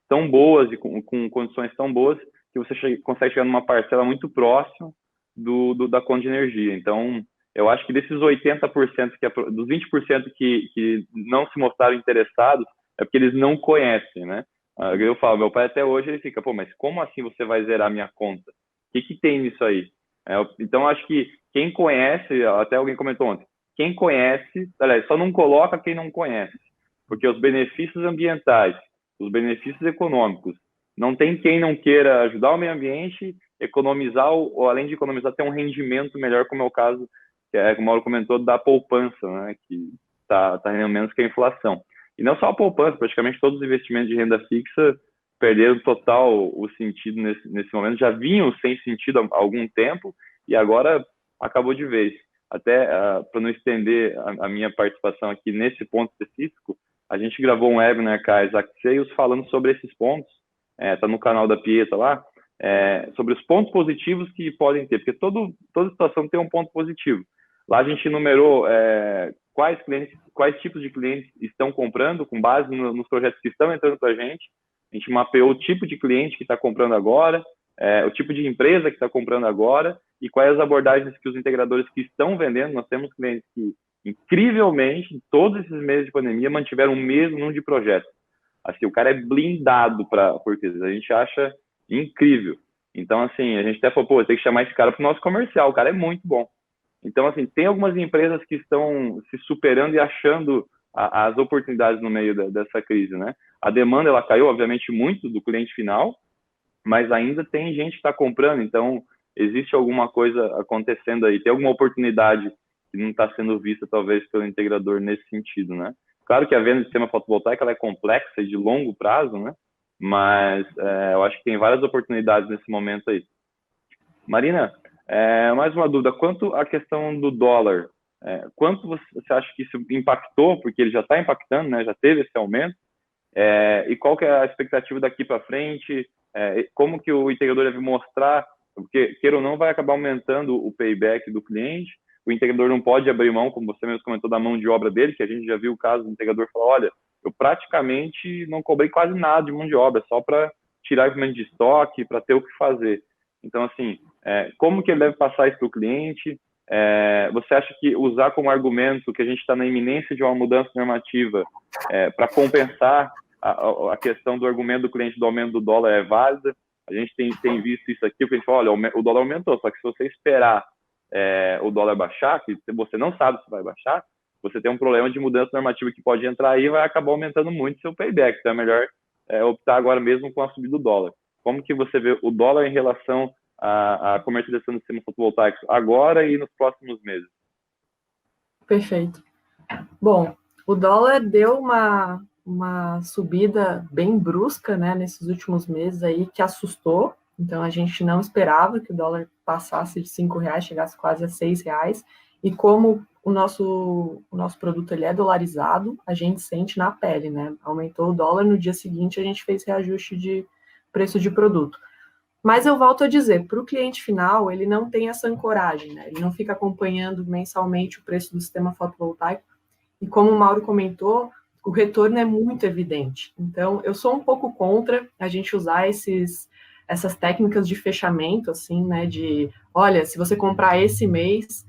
tão boas e com condições tão boas que você consegue chegar numa parcela muito próxima da conta de energia. Então, eu acho que desses 80%, dos 20% que não se mostraram interessados, é porque eles não conhecem, né? Eu falo, meu pai até hoje, ele fica, mas como assim você vai zerar minha conta? O que tem nisso aí? Então, acho que quem conhece, até alguém comentou ontem, quem conhece, aliás, só não coloca quem não conhece, porque os benefícios ambientais, os benefícios econômicos, não tem quem não queira ajudar o meio ambiente, economizar, ou além de economizar, ter um rendimento melhor, como é o caso, como o Mauro comentou, da poupança, né, que está rendendo menos que a inflação. E não só a poupança, praticamente todos os investimentos de renda fixa perderam total o sentido nesse momento, já vinham sem sentido há algum tempo, e agora acabou de vez. Até, para não estender a minha participação aqui nesse ponto específico, a gente gravou um webinar com a Isaac Sales falando sobre esses pontos, está no canal da Pieta lá, sobre os pontos positivos que podem ter, porque toda situação tem um ponto positivo. Lá a gente numerou quais tipos de clientes estão comprando, com base nos projetos que estão entrando para a gente gente mapeou o tipo de cliente que está comprando agora, o tipo de empresa que está comprando agora e quais as abordagens que os integradores que estão vendendo. Nós temos clientes que, incrivelmente, em todos esses meses de pandemia, mantiveram o mesmo número de projetos. Assim, o cara é blindado por isso. A gente acha incrível. Então, assim, a gente até falou, tem que chamar esse cara para o nosso comercial, o cara é muito bom. Então, assim, tem algumas empresas que estão se superando e achando as oportunidades no meio dessa crise, né? A demanda, ela caiu, obviamente, muito do cliente final, mas ainda tem gente que está comprando, então existe alguma coisa acontecendo aí, tem alguma oportunidade que não está sendo vista, talvez, pelo integrador nesse sentido, né? Claro que a venda de sistema fotovoltaico ela é complexa e de longo prazo, né? Mas eu acho que tem várias oportunidades nesse momento aí. Marina, Mais uma dúvida, quanto à questão do dólar, quanto você acha que isso impactou, porque ele já está impactando, né, já teve esse aumento, e qual que é a expectativa daqui para frente, como que o integrador deve mostrar, porque, queira ou não, vai acabar aumentando o payback do cliente, o integrador não pode abrir mão, como você mesmo comentou, da mão de obra dele, que a gente já viu o caso do integrador falar, olha, eu praticamente não cobrei quase nada de mão de obra, só para tirar equipamento de estoque, para ter o que fazer. Então, assim, como que ele deve passar isso para o cliente? Você acha que usar como argumento que a gente está na iminência de uma mudança normativa para compensar a questão do argumento do cliente do aumento do dólar é válida? A gente tem visto isso aqui, porque a gente fala, olha, o dólar aumentou, só que se você esperar o dólar baixar, que você não sabe se vai baixar, você tem um problema de mudança normativa que pode entrar aí e vai acabar aumentando muito seu payback. Então é melhor optar agora mesmo com a subida do dólar. Como que você vê o dólar em relação à comercialização do sistema fotovoltaico agora e nos próximos meses? Perfeito. Bom, o dólar deu uma subida bem brusca, né, nesses últimos meses aí, que assustou. Então, a gente não esperava que o dólar passasse de R$5, chegasse quase a R$6. E como o nosso produto ele é dolarizado, a gente sente na pele, né? Aumentou o dólar, no dia seguinte a gente fez reajuste de preço de produto. Mas eu volto a dizer, para o cliente final, ele não tem essa ancoragem, né? Ele não fica acompanhando mensalmente o preço do sistema fotovoltaico. E como o Mauro comentou, o retorno é muito evidente. Então, eu sou um pouco contra a gente usar essas técnicas de fechamento, assim, né? De, olha, se você comprar esse mês,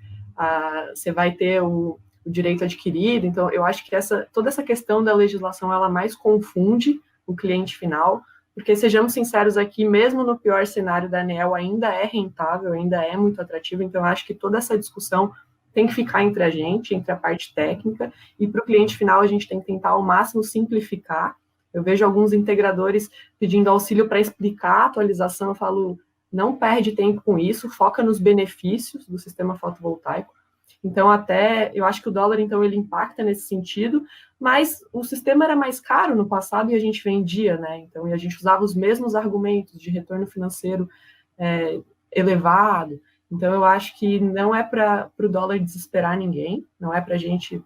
você vai ter o direito adquirido. Então, eu acho que toda essa questão da legislação, ela mais confunde o cliente final, porque, sejamos sinceros aqui, mesmo no pior cenário da ANEEL, ainda é rentável, ainda é muito atrativo. Então, eu acho que toda essa discussão tem que ficar entre a gente, entre a parte técnica, e para o cliente final a gente tem que tentar ao máximo simplificar. Eu vejo alguns integradores pedindo auxílio para explicar a atualização, eu falo, não perde tempo com isso, foca nos benefícios do sistema fotovoltaico. Então, até, eu acho que o dólar, então, ele impacta nesse sentido, mas o sistema era mais caro no passado e a gente vendia, né? Então, e a gente usava os mesmos argumentos de retorno financeiro elevado. Então, eu acho que não é para o dólar desesperar ninguém, não é para a gente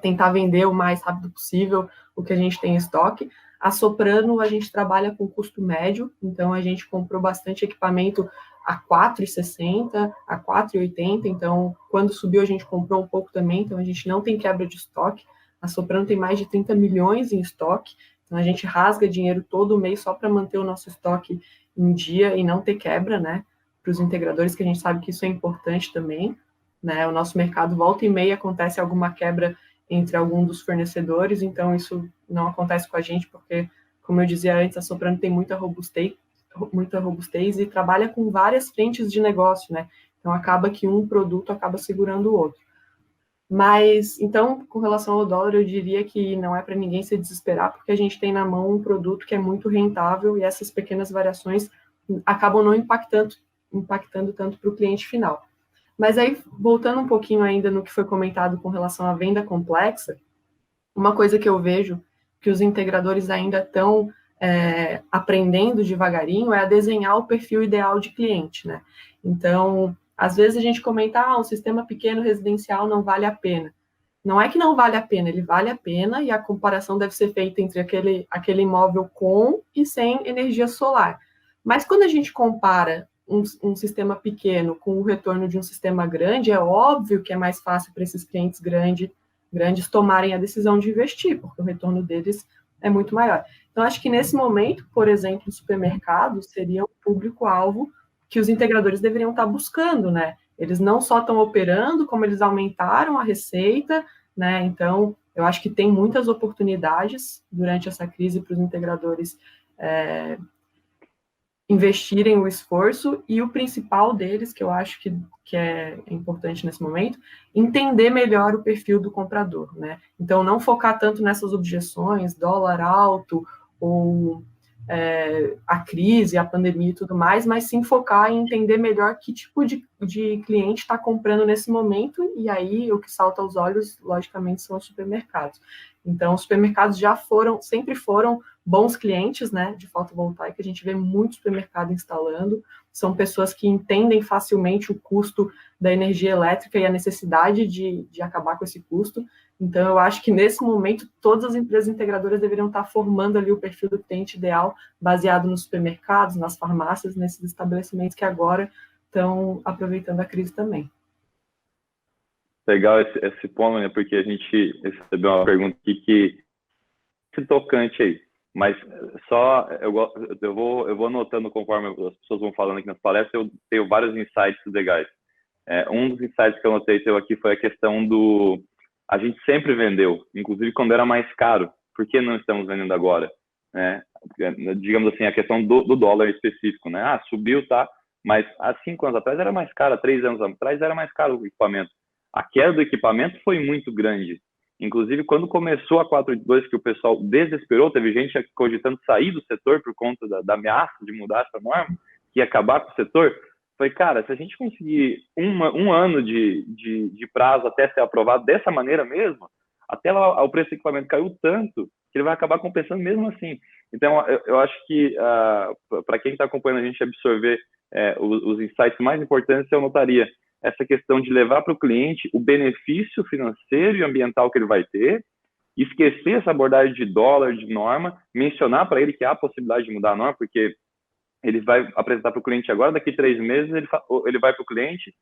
tentar vender o mais rápido possível o que a gente tem em estoque. A Soprano, a gente trabalha com custo médio, então a gente comprou bastante equipamento a R$4,60, a R$4,80, então quando subiu a gente comprou um pouco também, então a gente não tem quebra de estoque. A Soprano tem mais de 30 milhões em estoque, então a gente rasga dinheiro todo mês só para manter o nosso estoque em dia e não ter quebra, né? Para os integradores, que a gente sabe que isso é importante também, né? O nosso mercado volta e meia acontece alguma quebra entre algum dos fornecedores, então isso não acontece com a gente, porque, como eu dizia antes, a Soprano tem muita robustez e trabalha com várias frentes de negócio, né? Então acaba que um produto acaba segurando o outro. Mas, então, com relação ao dólar, eu diria que não é para ninguém se desesperar, porque a gente tem na mão um produto que é muito rentável e essas pequenas variações acabam não impactando tanto para o cliente final. Mas aí, voltando um pouquinho ainda no que foi comentado com relação à venda complexa, uma coisa que eu vejo que os integradores ainda estão aprendendo devagarinho é a desenhar o perfil ideal de cliente, né? Então, às vezes a gente comenta, um sistema pequeno residencial não vale a pena. Não é que não vale a pena, ele vale a pena e a comparação deve ser feita entre aquele imóvel com e sem energia solar. Mas quando a gente compara um sistema pequeno com o retorno de um sistema grande, é óbvio que é mais fácil para esses clientes grandes tomarem a decisão de investir, porque o retorno deles é muito maior. Então, acho que nesse momento, por exemplo, o supermercado seria o público-alvo que os integradores deveriam estar buscando, né? Eles não só estão operando, como eles aumentaram a receita, né? Então, eu acho que tem muitas oportunidades durante essa crise para os integradores investirem o esforço, e o principal deles, que eu acho que é importante nesse momento, entender melhor o perfil do comprador, né? Então, não focar tanto nessas objeções, dólar alto, ou a crise, a pandemia e tudo mais, mas sim focar em entender melhor que tipo de cliente está comprando nesse momento, e aí o que salta aos olhos, logicamente, são os supermercados. Então, os supermercados sempre foram bons clientes, né, de fotovoltaica. A gente vê muito supermercado instalando, são pessoas que entendem facilmente o custo da energia elétrica e a necessidade de acabar com esse custo. Então, eu acho que, nesse momento, todas as empresas integradoras deveriam estar formando ali o perfil do cliente ideal, baseado nos supermercados, nas farmácias, nesses estabelecimentos que agora estão aproveitando a crise também. Legal esse ponto, né? Porque a gente recebeu uma pergunta aqui que é tocante aí, mas só eu vou anotando conforme as pessoas vão falando aqui nas palestras. Eu tenho vários insights legais. Um dos insights que eu anotei aqui foi a questão do a gente sempre vendeu, inclusive quando era mais caro. Por que não estamos vendendo agora? Né? Digamos assim, a questão do dólar específico, né? Ah, subiu, tá? Mas há 5 anos atrás era mais caro, há 3 anos atrás era mais caro o equipamento. A queda do equipamento foi muito grande. Inclusive, quando começou a 482, que o pessoal desesperou, teve gente cogitando sair do setor por conta da ameaça de mudar essa norma, que ia acabar com o setor. Foi, cara, se a gente conseguir um ano de prazo até ser aprovado dessa maneira mesmo, até lá o preço do equipamento caiu tanto que ele vai acabar compensando mesmo assim. Então, eu acho que para quem está acompanhando a gente absorver os insights mais importantes, eu notaria essa questão de levar para o cliente o benefício financeiro e ambiental que ele vai ter, esquecer essa abordagem de dólar, de norma, mencionar para ele que há a possibilidade de mudar a norma, porque ele vai apresentar para o cliente agora, daqui 3 meses ele vai para o cliente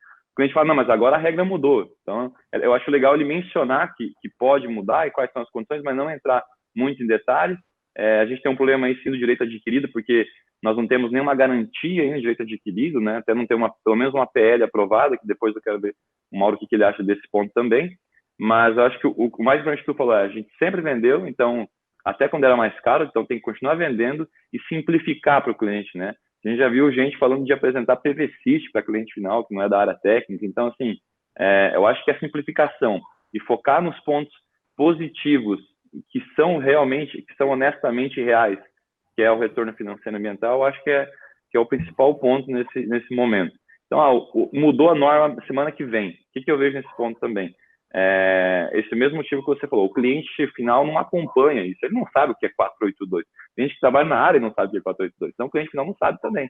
fala, não, mas agora a regra mudou. Então, eu acho legal ele mencionar que pode mudar e quais são as condições, mas não entrar muito em detalhes. A gente tem um problema aí sim do direito adquirido, porque nós não temos nenhuma garantia em direito adquirido, né? Até não ter pelo menos uma PL aprovada, que depois eu quero ver o Mauro o que ele acha desse ponto também. Mas eu acho que o mais importante que tu falou a gente sempre vendeu, então, até quando era mais caro, então tem que continuar vendendo e simplificar para o cliente, né? A gente já viu gente falando de apresentar PVCist para cliente final, que não é da área técnica. Então, assim, eu acho que a simplificação e focar nos pontos positivos que são realmente, que são honestamente reais, que é o retorno financeiro e ambiental, eu acho que é o principal ponto nesse momento. Então, mudou a norma semana que vem. O que eu vejo nesse ponto também? Esse mesmo motivo que você falou, o cliente final não acompanha isso, ele não sabe o que é 482. Tem gente que trabalha na área e não sabe o que é 482, então o cliente final não sabe também.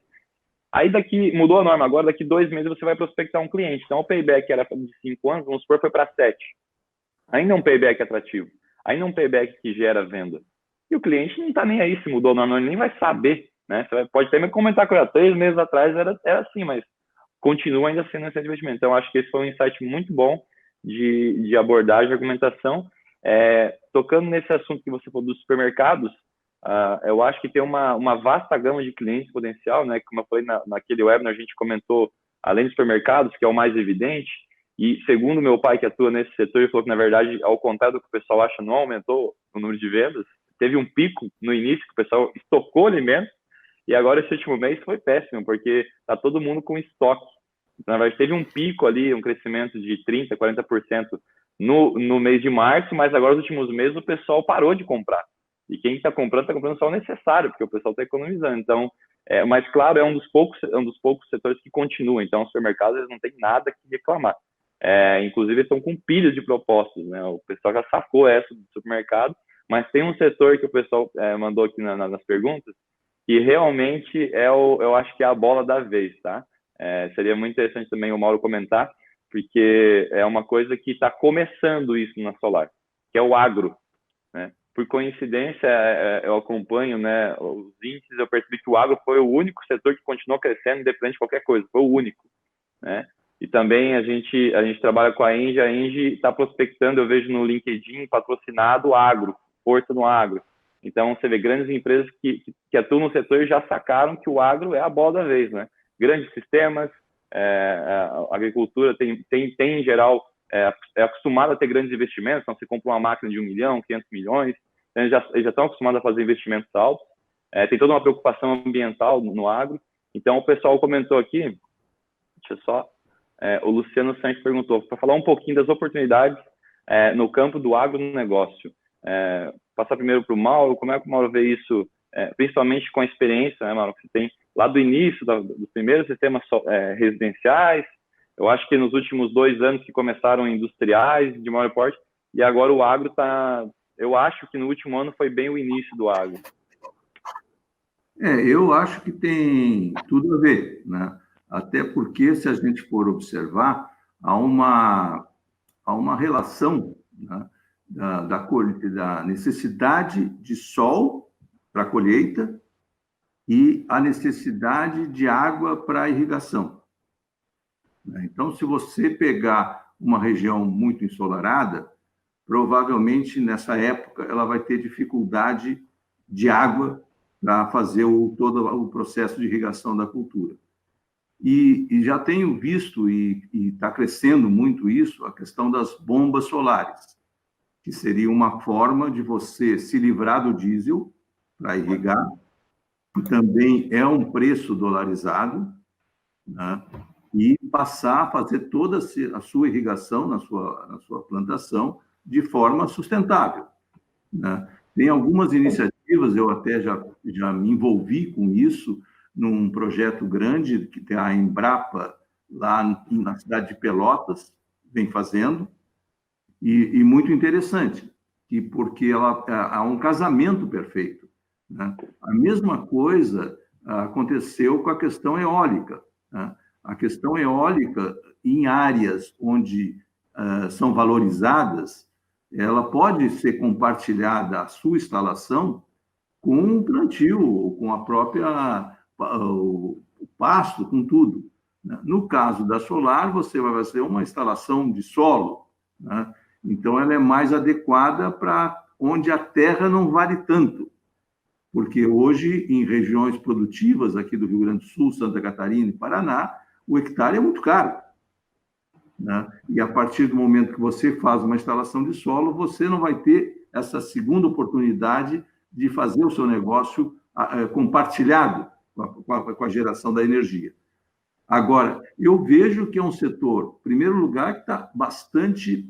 Aí mudou a norma agora, daqui 2 meses você vai prospectar um cliente, então o payback era de 5 anos, vamos supor, foi para 7. Ainda é um payback atrativo, ainda é um payback que gera venda. E o cliente não está nem aí se mudou a norma, ele nem vai saber, né? Você pode até me comentar que 3 meses atrás era assim, mas continua ainda sendo esse investimento. Então, acho que esse foi um insight muito bom de abordagem e argumentação. Tocando nesse assunto que você falou dos supermercados, eu acho que tem uma vasta gama de clientes potencial, né? Como eu falei naquele webinar, a gente comentou, além dos supermercados, que é o mais evidente, e segundo meu pai, que atua nesse setor, ele falou que, na verdade, ao contrário do que o pessoal acha, não aumentou o número de vendas. Teve um pico no início, que o pessoal estocou alimentos, e agora esse último mês foi péssimo, porque está todo mundo com estoque. Então, na verdade, teve um pico ali, um crescimento de 30%, 40% no mês de março, mas agora nos últimos meses o pessoal parou de comprar. E quem está comprando só o necessário, porque o pessoal está economizando. Então, mas claro, é um dos poucos setores que continua. Então, os supermercados eles não têm nada que reclamar. Inclusive, estão com pilhas de propostas, né? O pessoal já sacou essa do supermercado, mas tem um setor que o pessoal mandou aqui nas perguntas, que realmente eu acho que é a bola da vez, tá? Seria muito interessante também o Mauro comentar, porque é uma coisa que está começando isso na Solar, que é o agro, né? Por coincidência, eu acompanho, né, os índices, eu percebi que o agro foi o único setor que continuou crescendo independente de qualquer coisa, foi o único, né? E também a gente trabalha com a Engie está prospectando, eu vejo no LinkedIn, patrocinado agro, força no agro. Então, você vê grandes empresas que atuam no setor e já sacaram que o agro é a bola da vez, né? Grandes sistemas, a agricultura tem em geral, é acostumada a ter grandes investimentos, então você compra uma máquina de 1 milhão, 500 milhões, então eles já estão acostumados a fazer investimentos altos, tem toda uma preocupação ambiental no agro. Então, o pessoal comentou aqui, deixa eu só, o Luciano Santos perguntou, para falar um pouquinho das oportunidades no campo do agronegócio. Passar primeiro para o Mauro, como é que o Mauro vê isso, principalmente com a experiência, né, Mauro, que você tem lá do início dos primeiros sistemas residenciais, eu acho que nos últimos 2 anos que começaram industriais, de maior porte, e agora o agro está, eu acho que no último ano foi bem o início do agro. Eu acho que tem tudo a ver, né? Até porque, se a gente for observar, há uma relação, né, da necessidade de sol para a colheita e a necessidade de água para a irrigação. Então, se você pegar uma região muito ensolarada, provavelmente nessa época ela vai ter dificuldade de água para fazer todo o processo de irrigação da cultura. E já tenho visto, e está crescendo muito isso, a questão das bombas solares, que seria uma forma de você se livrar do diesel para irrigar, que também é um preço dolarizado, né? E passar a fazer toda a sua irrigação na sua plantação de forma sustentável, né? Tem algumas iniciativas, eu até já me envolvi com isso, num projeto grande que tem a Embrapa, lá na cidade de Pelotas, vem fazendo, e muito interessante, porque há um casamento perfeito, né? A mesma coisa aconteceu com a questão eólica, né? A questão eólica, em áreas onde são valorizadas, ela pode ser compartilhada, a sua instalação, com um plantio, com a própria o pasto, com tudo, né? No caso da solar, você vai fazer uma instalação de solo, né? Então ela é mais adequada para onde a terra não vale tanto, porque hoje, em regiões produtivas aqui do Rio Grande do Sul, Santa Catarina e Paraná, o hectare é muito caro, né? E a partir do momento que você faz uma instalação de solo, você não vai ter essa segunda oportunidade de fazer o seu negócio compartilhado com a geração da energia. Agora, eu vejo que é um setor, em primeiro lugar, que está bastante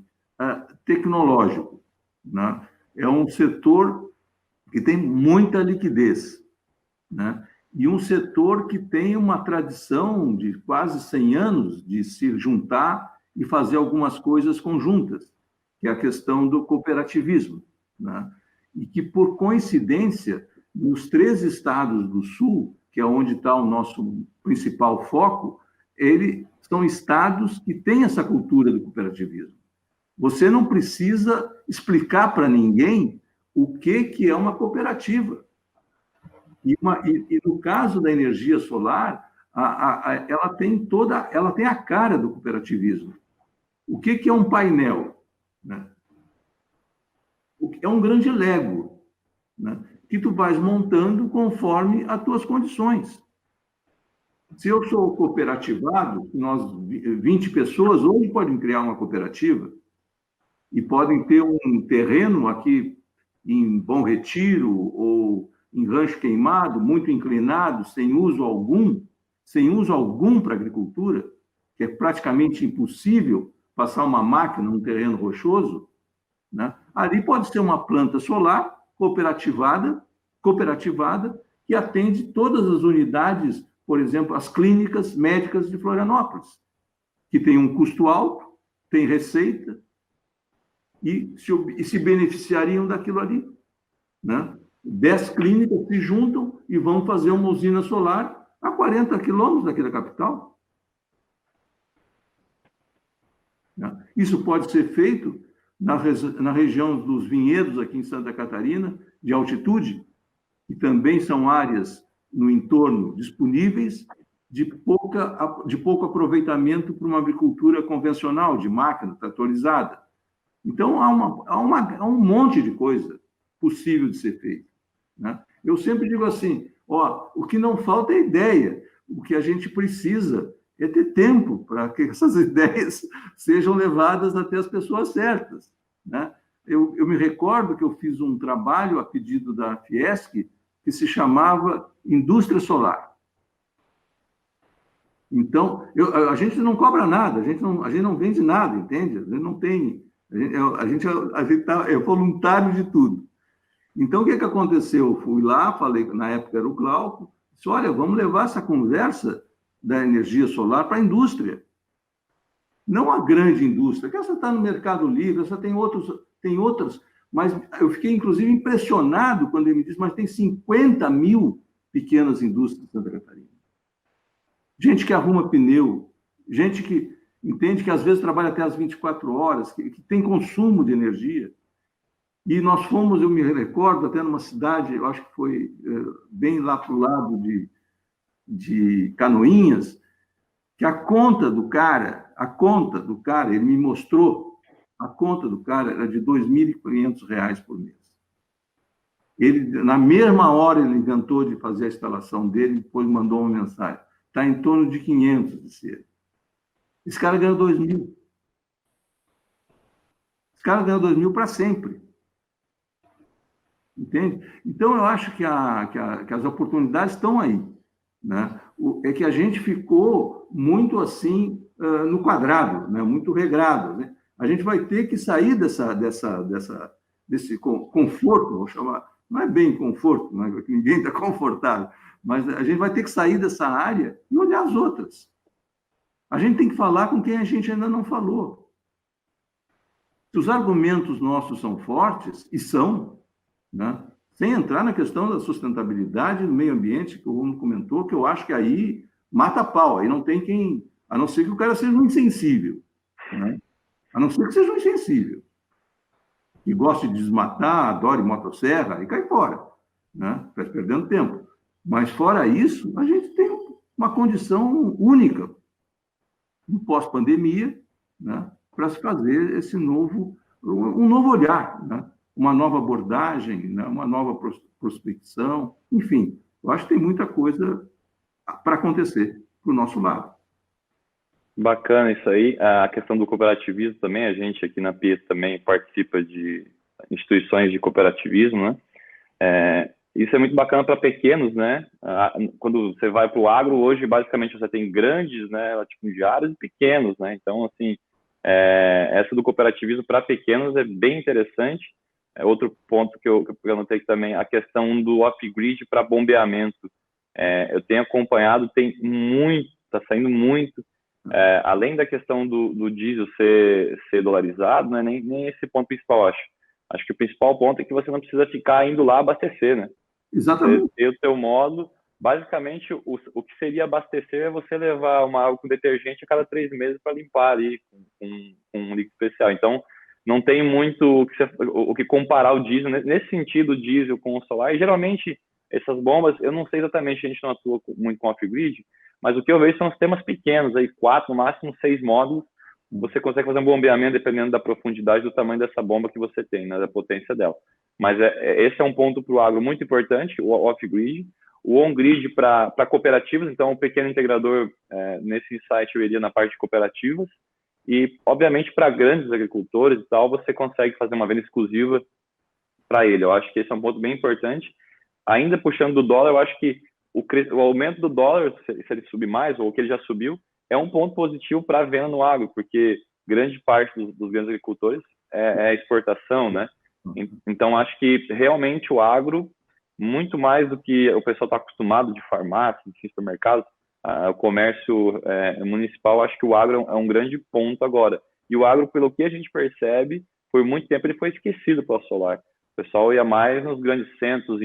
tecnológico, né? É um setor que tem muita liquidez, né? E um setor que tem uma tradição de quase 100 anos de se juntar e fazer algumas coisas conjuntas, que é a questão do cooperativismo, né? E que, por coincidência, nos 3 estados do Sul, que é onde está o nosso principal foco, são estados que têm essa cultura do cooperativismo. Você não precisa explicar para ninguém o que é uma cooperativa. E no caso da energia solar, ela tem a cara do cooperativismo. O que é um painel, né? É um grande Lego, né? Que tu vais montando conforme as tuas condições. Se eu sou cooperativado, nós 20 pessoas hoje podem criar uma cooperativa e podem ter um terreno aqui em Bom Retiro ou em Rancho Queimado, muito inclinado, sem uso algum para a agricultura, que é praticamente impossível passar uma máquina num terreno rochoso, né? Ali pode ser uma planta solar cooperativada, que atende todas as unidades, por exemplo, as clínicas médicas de Florianópolis, que tem um custo alto, tem receita, e se beneficiariam daquilo ali, né? 10 clínicas se juntam e vão fazer uma usina solar a 40 quilômetros daqui da capital. Isso pode ser feito na região dos vinhedos, aqui em Santa Catarina, de altitude, que também são áreas no entorno disponíveis de pouco aproveitamento para uma agricultura convencional, de máquina, tratorizada. Então, há um monte de coisa possível de ser feito, né? Eu sempre digo assim, o que não falta é ideia, o que a gente precisa é ter tempo para que essas ideias sejam levadas até as pessoas certas, né? Eu me recordo que eu fiz um trabalho a pedido da Fiesc que se chamava Indústria Solar. Então, a gente não cobra nada, a gente não vende nada, entende? A gente não tem... A gente é voluntário de tudo. Então, o que aconteceu? Eu fui lá, falei, na época era o Glauco, disse, olha, vamos levar essa conversa da energia solar para a indústria. Não a grande indústria, que essa está no Mercado Livre, essa tem outras, mas eu fiquei, inclusive, impressionado quando ele me disse, mas tem 50 mil pequenas indústrias de Santa Catarina. Gente que arruma pneu, gente que entende que às vezes trabalha até as 24 horas, que tem consumo de energia. E nós fomos, eu me recordo, até numa cidade, eu acho que foi bem lá para o lado de Canoinhas, que a conta do cara, ele me mostrou, a conta do cara era de R$ 2.500 por mês. Ele, na mesma hora, ele inventou de fazer a instalação dele, depois mandou uma mensagem. Está em torno de 500 de ser. Esse cara ganhou 2.000. Esse cara ganhou 2.000 para sempre. Entende? Então, eu acho que as oportunidades estão aí. Né? É que a gente ficou muito assim, no quadrado, né? Muito regrado. Né? A gente vai ter que sair desse conforto, vou chamar, não é bem conforto, não é, porque ninguém está confortável, mas a gente vai ter que sair dessa área e olhar as outras. A gente tem que falar com quem a gente ainda não falou. Se os argumentos nossos são fortes, e são, né? Sem entrar na questão da sustentabilidade do meio ambiente, que o Romulo comentou, que eu acho que aí mata pau, aí não tem quem, a não ser que o cara seja um insensível, né? A não ser que seja um insensível, e goste de desmatar, adore motosserra, e cai fora, né? Está perdendo tempo. Mas, fora isso, a gente tem uma condição única no pós-pandemia, né? Para se fazer esse um novo olhar, né? Uma nova abordagem, né? Uma nova prospecção, enfim, eu acho que tem muita coisa para acontecer para o nosso lado. Bacana isso aí. A questão do cooperativismo também, a gente aqui na PIS também participa de instituições de cooperativismo, né? Isso é muito bacana para pequenos, né? Quando você vai para o agro, hoje basicamente você tem grandes, né, latifundiários e pequenos, né? Então, assim, essa do cooperativismo para pequenos é bem interessante. Outro ponto que eu anotei aqui também, a questão do off-grid para bombeamento. Eu tenho acompanhado, está saindo muito. Além da questão do diesel ser dolarizado, né, nem esse ponto principal, acho que o principal ponto é que você não precisa ficar indo lá abastecer, né? Exatamente. Você ter o seu modo, basicamente, o que seria abastecer é você levar uma água com detergente a cada 3 meses para limpar ali com um líquido especial. Então, não tem muito o que comparar o diesel, nesse sentido, o diesel com o solar. E, geralmente, essas bombas, eu não sei exatamente, a gente não atua muito com off-grid, mas o que eu vejo são sistemas pequenos, aí 4, no máximo 6 módulos, você consegue fazer um bombeamento dependendo da profundidade do tamanho dessa bomba que você tem, né, da potência dela. Mas esse é um ponto para o agro muito importante, o off-grid. O on-grid para cooperativas, então o pequeno integrador, nesse insight eu iria na parte de cooperativas. E, obviamente, para grandes agricultores e tal, você consegue fazer uma venda exclusiva para ele. Eu acho que esse é um ponto bem importante. Ainda puxando do dólar, eu acho que o aumento do dólar, se ele subir mais, ou que ele já subiu, é um ponto positivo para a venda no agro, porque grande parte dos grandes agricultores é exportação, né? Então, acho que realmente o agro, muito mais do que o pessoal está acostumado de farmácia, de supermercado, o comércio municipal, acho que o agro é um grande ponto agora. E o agro, pelo que a gente percebe, por muito tempo ele foi esquecido pelo solar. O pessoal ia mais nos grandes centros,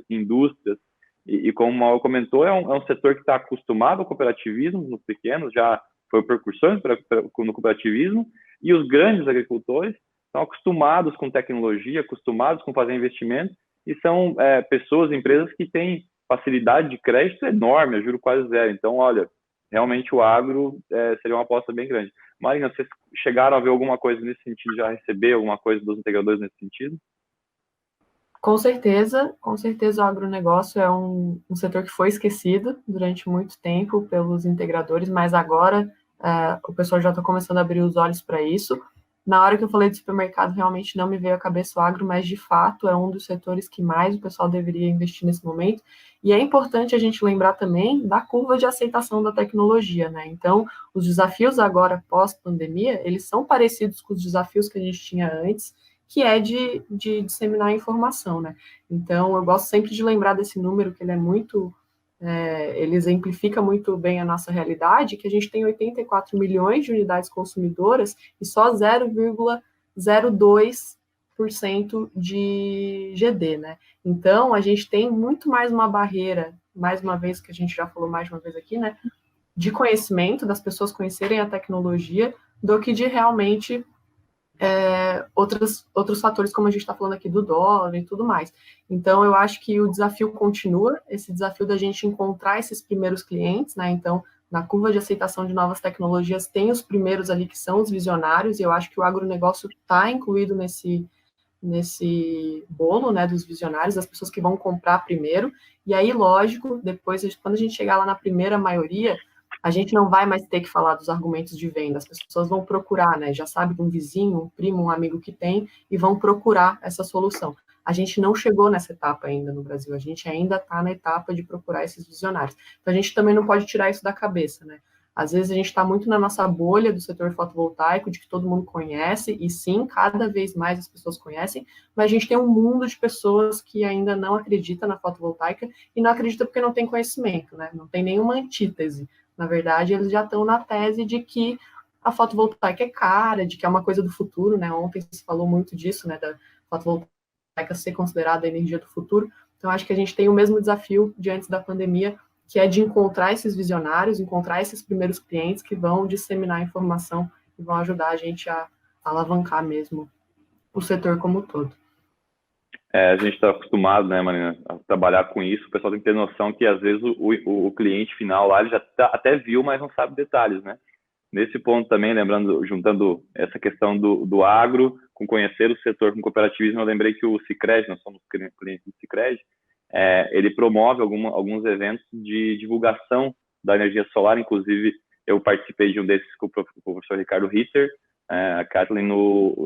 indústrias, e como o Mauro comentou, é um setor que está acostumado ao cooperativismo, nos pequenos, já foi o precursor no cooperativismo, e os grandes agricultores estão acostumados com tecnologia, acostumados com fazer investimento, e são pessoas, empresas que têm facilidade de crédito enorme, eu juro quase zero. Então, olha, realmente o agro seria uma aposta bem grande. Marina, vocês chegaram a ver alguma coisa nesse sentido, já receber alguma coisa dos integradores nesse sentido? Com certeza o agronegócio é um setor que foi esquecido durante muito tempo pelos integradores, mas agora o pessoal já está começando a abrir os olhos para isso. Na hora que eu falei de supermercado, realmente não me veio à cabeça o agro, mas de fato é um dos setores que mais o pessoal deveria investir nesse momento. E é importante a gente lembrar também da curva de aceitação da tecnologia, né? Então, os desafios agora pós-pandemia, eles são parecidos com os desafios que a gente tinha antes, que é de disseminar a informação, né? Então, eu gosto sempre de lembrar desse número, que ele é muito... ele exemplifica muito bem a nossa realidade, que a gente tem 84 milhões de unidades consumidoras e só 0,02 100% de GD, né? Então, a gente tem muito mais uma barreira, mais uma vez, que a gente já falou mais de uma vez aqui, né? De conhecimento, das pessoas conhecerem a tecnologia, do que de realmente outros fatores, como a gente está falando aqui do dólar e tudo mais. Então, eu acho que o desafio continua, esse desafio da gente encontrar esses primeiros clientes, né? Então, na curva de aceitação de novas tecnologias, tem os primeiros ali que são os visionários, e eu acho que o agronegócio está incluído nesse bolo, né, dos visionários, das pessoas que vão comprar primeiro, e aí, lógico, depois, quando a gente chegar lá na primeira maioria, a gente não vai mais ter que falar dos argumentos de venda, as pessoas vão procurar, né, já sabe de um vizinho, um primo, um amigo que tem, e vão procurar essa solução. A gente não chegou nessa etapa ainda no Brasil, a gente ainda está na etapa de procurar esses visionários. Então, a gente também não pode tirar isso da cabeça, né? Às vezes a gente está muito na nossa bolha do setor fotovoltaico, de que todo mundo conhece, e sim, cada vez mais as pessoas conhecem, mas a gente tem um mundo de pessoas que ainda não acredita na fotovoltaica, e não acredita porque não tem conhecimento, né? Não tem nenhuma antítese. Na verdade, eles já estão na tese de que a fotovoltaica é cara, de que é uma coisa do futuro, né? Ontem se falou muito disso, né? Da fotovoltaica ser considerada a energia do futuro. Então, acho que a gente tem o mesmo desafio de antes da pandemia, que é de encontrar esses visionários, encontrar esses primeiros clientes que vão disseminar a informação e vão ajudar a gente a alavancar mesmo o setor como um todo. A gente está acostumado, né, Marina, a trabalhar com isso. O pessoal tem que ter noção que, às vezes, o cliente final lá, ele já até viu, mas não sabe detalhes, né? Nesse ponto também, lembrando, juntando essa questão do agro, com conhecer o setor com cooperativismo, eu lembrei que o Sicredi, nós somos clientes do Sicredi, ele promove alguns eventos de divulgação da energia solar. Inclusive, eu participei de um desses com o professor Ricardo Ritter, a Kathleen,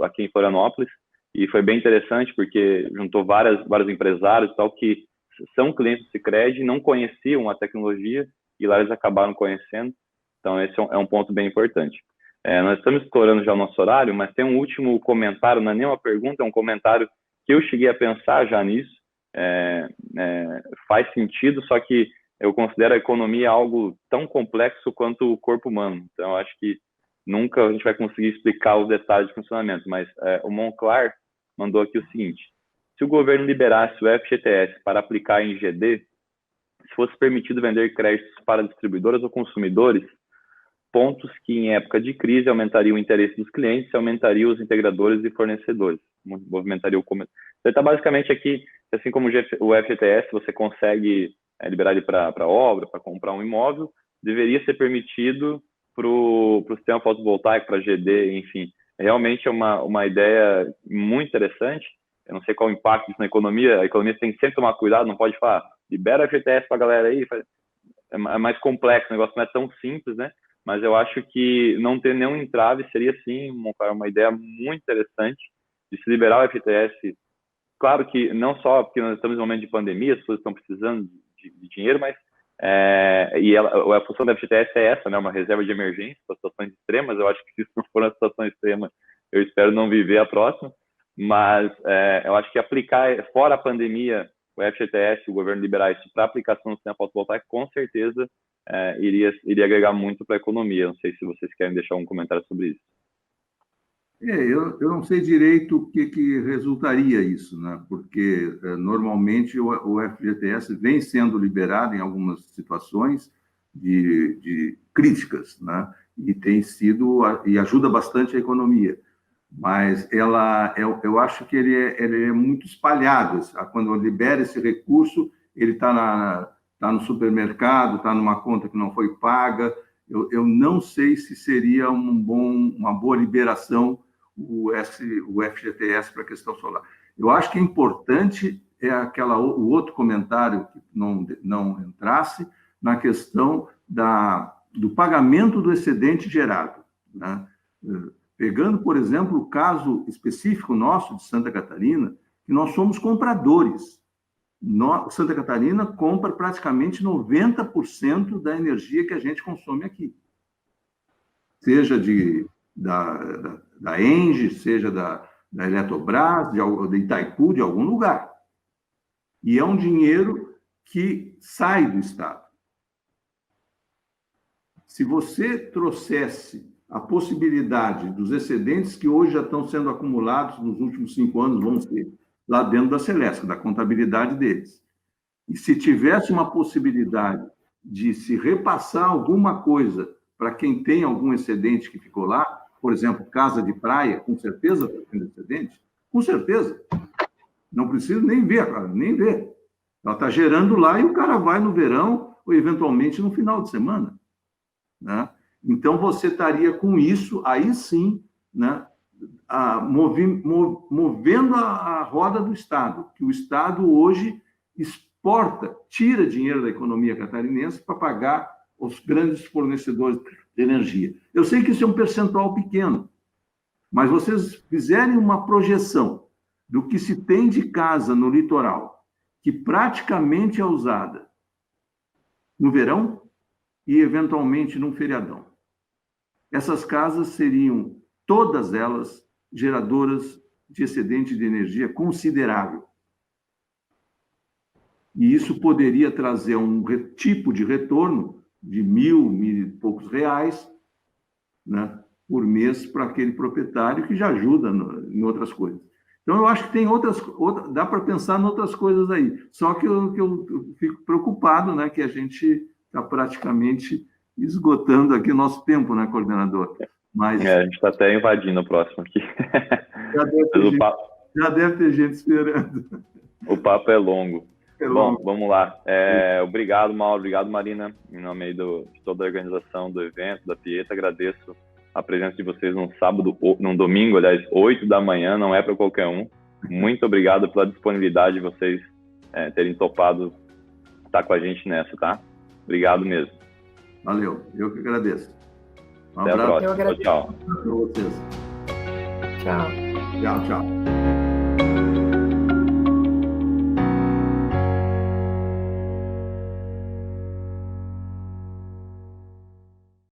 aqui em Florianópolis, e foi bem interessante porque juntou vários empresários tal, que são clientes do Sicredi, não conheciam a tecnologia, e lá eles acabaram conhecendo. Então, esse é um ponto bem importante. Nós estamos explorando já o nosso horário, mas tem um último comentário, não é nem uma pergunta, é um comentário que eu cheguei a pensar já nisso. Faz sentido, só que eu considero a economia algo tão complexo quanto o corpo humano. Então, eu acho que nunca a gente vai conseguir explicar os detalhes de funcionamento, mas o Monclar mandou aqui o seguinte: se o governo liberasse o FGTS para aplicar em GD, se fosse permitido vender créditos para distribuidoras ou consumidores, pontos que em época de crise aumentariam o interesse dos clientes e aumentariam os integradores e fornecedores, movimentaria o comércio. Então, está basicamente aqui, assim como o FGTS, você consegue liberar ele para obra, para comprar um imóvel, deveria ser permitido para o sistema fotovoltaico, para GD, enfim. Realmente é uma ideia muito interessante. Eu não sei qual o impacto disso na economia. A economia tem que sempre tomar cuidado, não pode falar, libera a FGTS para a galera aí. É mais complexo, o negócio não é tão simples, né? Mas eu acho que não ter nenhum entrave seria, sim, uma ideia muito interessante de se liberar o FGTS. Claro que não só porque nós estamos em um momento de pandemia, as pessoas estão precisando de dinheiro, mas a função da FGTS é essa, né? Uma reserva de emergência para situações extremas. Eu acho que se não for uma situação extrema, eu espero não viver a próxima. Mas eu acho que aplicar, fora a pandemia, o FGTS, o governo liberar isso para aplicação no sistema fotovoltaico, com certeza iria agregar muito para a economia. Não sei se vocês querem deixar um comentário sobre isso. Eu não sei direito o que resultaria isso, né? Porque normalmente o FGTS vem sendo liberado em algumas situações de críticas, né? E tem sido e ajuda bastante a economia, mas eu acho que ele é muito espalhado. Quando libera esse recurso, ele está no supermercado, está numa conta que não foi paga. Eu não sei se seria uma boa liberação o FGTS para a questão solar. Eu acho que é importante o outro comentário que não entrasse na questão do pagamento do excedente gerado, né? Pegando, por exemplo, o caso específico nosso de Santa Catarina, que nós somos compradores. Santa Catarina compra praticamente 90% da energia que a gente consome aqui. Seja da Engie, seja da Eletrobras, de Itaipu, de algum lugar. E é um dinheiro que sai do Estado. Se você trouxesse a possibilidade dos excedentes que hoje já estão sendo acumulados nos últimos 5 anos, vão ser lá dentro da Celesc, da contabilidade deles. E se tivesse uma possibilidade de se repassar alguma coisa para quem tem algum excedente que ficou lá, por exemplo, casa de praia, com certeza está tendo excedente, com certeza. Não preciso nem ver, cara, nem ver. Ela está gerando lá e o cara vai no verão ou eventualmente no final de semana, né? Então, você estaria com isso, aí sim, né, movendo a roda do Estado, que o Estado hoje exporta, tira dinheiro da economia catarinense para pagar os grandes fornecedores de energia. Eu sei que isso é um percentual pequeno, mas vocês fizerem uma projeção do que se tem de casa no litoral, que praticamente é usada no verão e, eventualmente, num feriadão. Essas casas seriam, todas elas, geradoras de excedente de energia considerável. E isso poderia trazer um tipo de retorno de 1.000 e poucos reais, né, por mês para aquele proprietário, que já ajuda em outras coisas. Então, eu acho que tem dá para pensar em outras coisas aí. Só que eu fico preocupado, né, que a gente está praticamente esgotando aqui o nosso tempo, né, coordenador? Mas a gente está até invadindo o próximo aqui. Já deve ter gente esperando. O papo é longo. Bom, vamos lá. Obrigado, Mauro. Obrigado, Marina. Em nome aí de toda a organização do evento, da Pieta, agradeço a presença de vocês num domingo, aliás, 8 da manhã, não é para qualquer um. Muito obrigado pela disponibilidade de vocês terem topado estar com a gente nessa, tá? Obrigado mesmo. Valeu, eu que agradeço. Até a próxima. Tchau. Para vocês. Tchau. Tchau.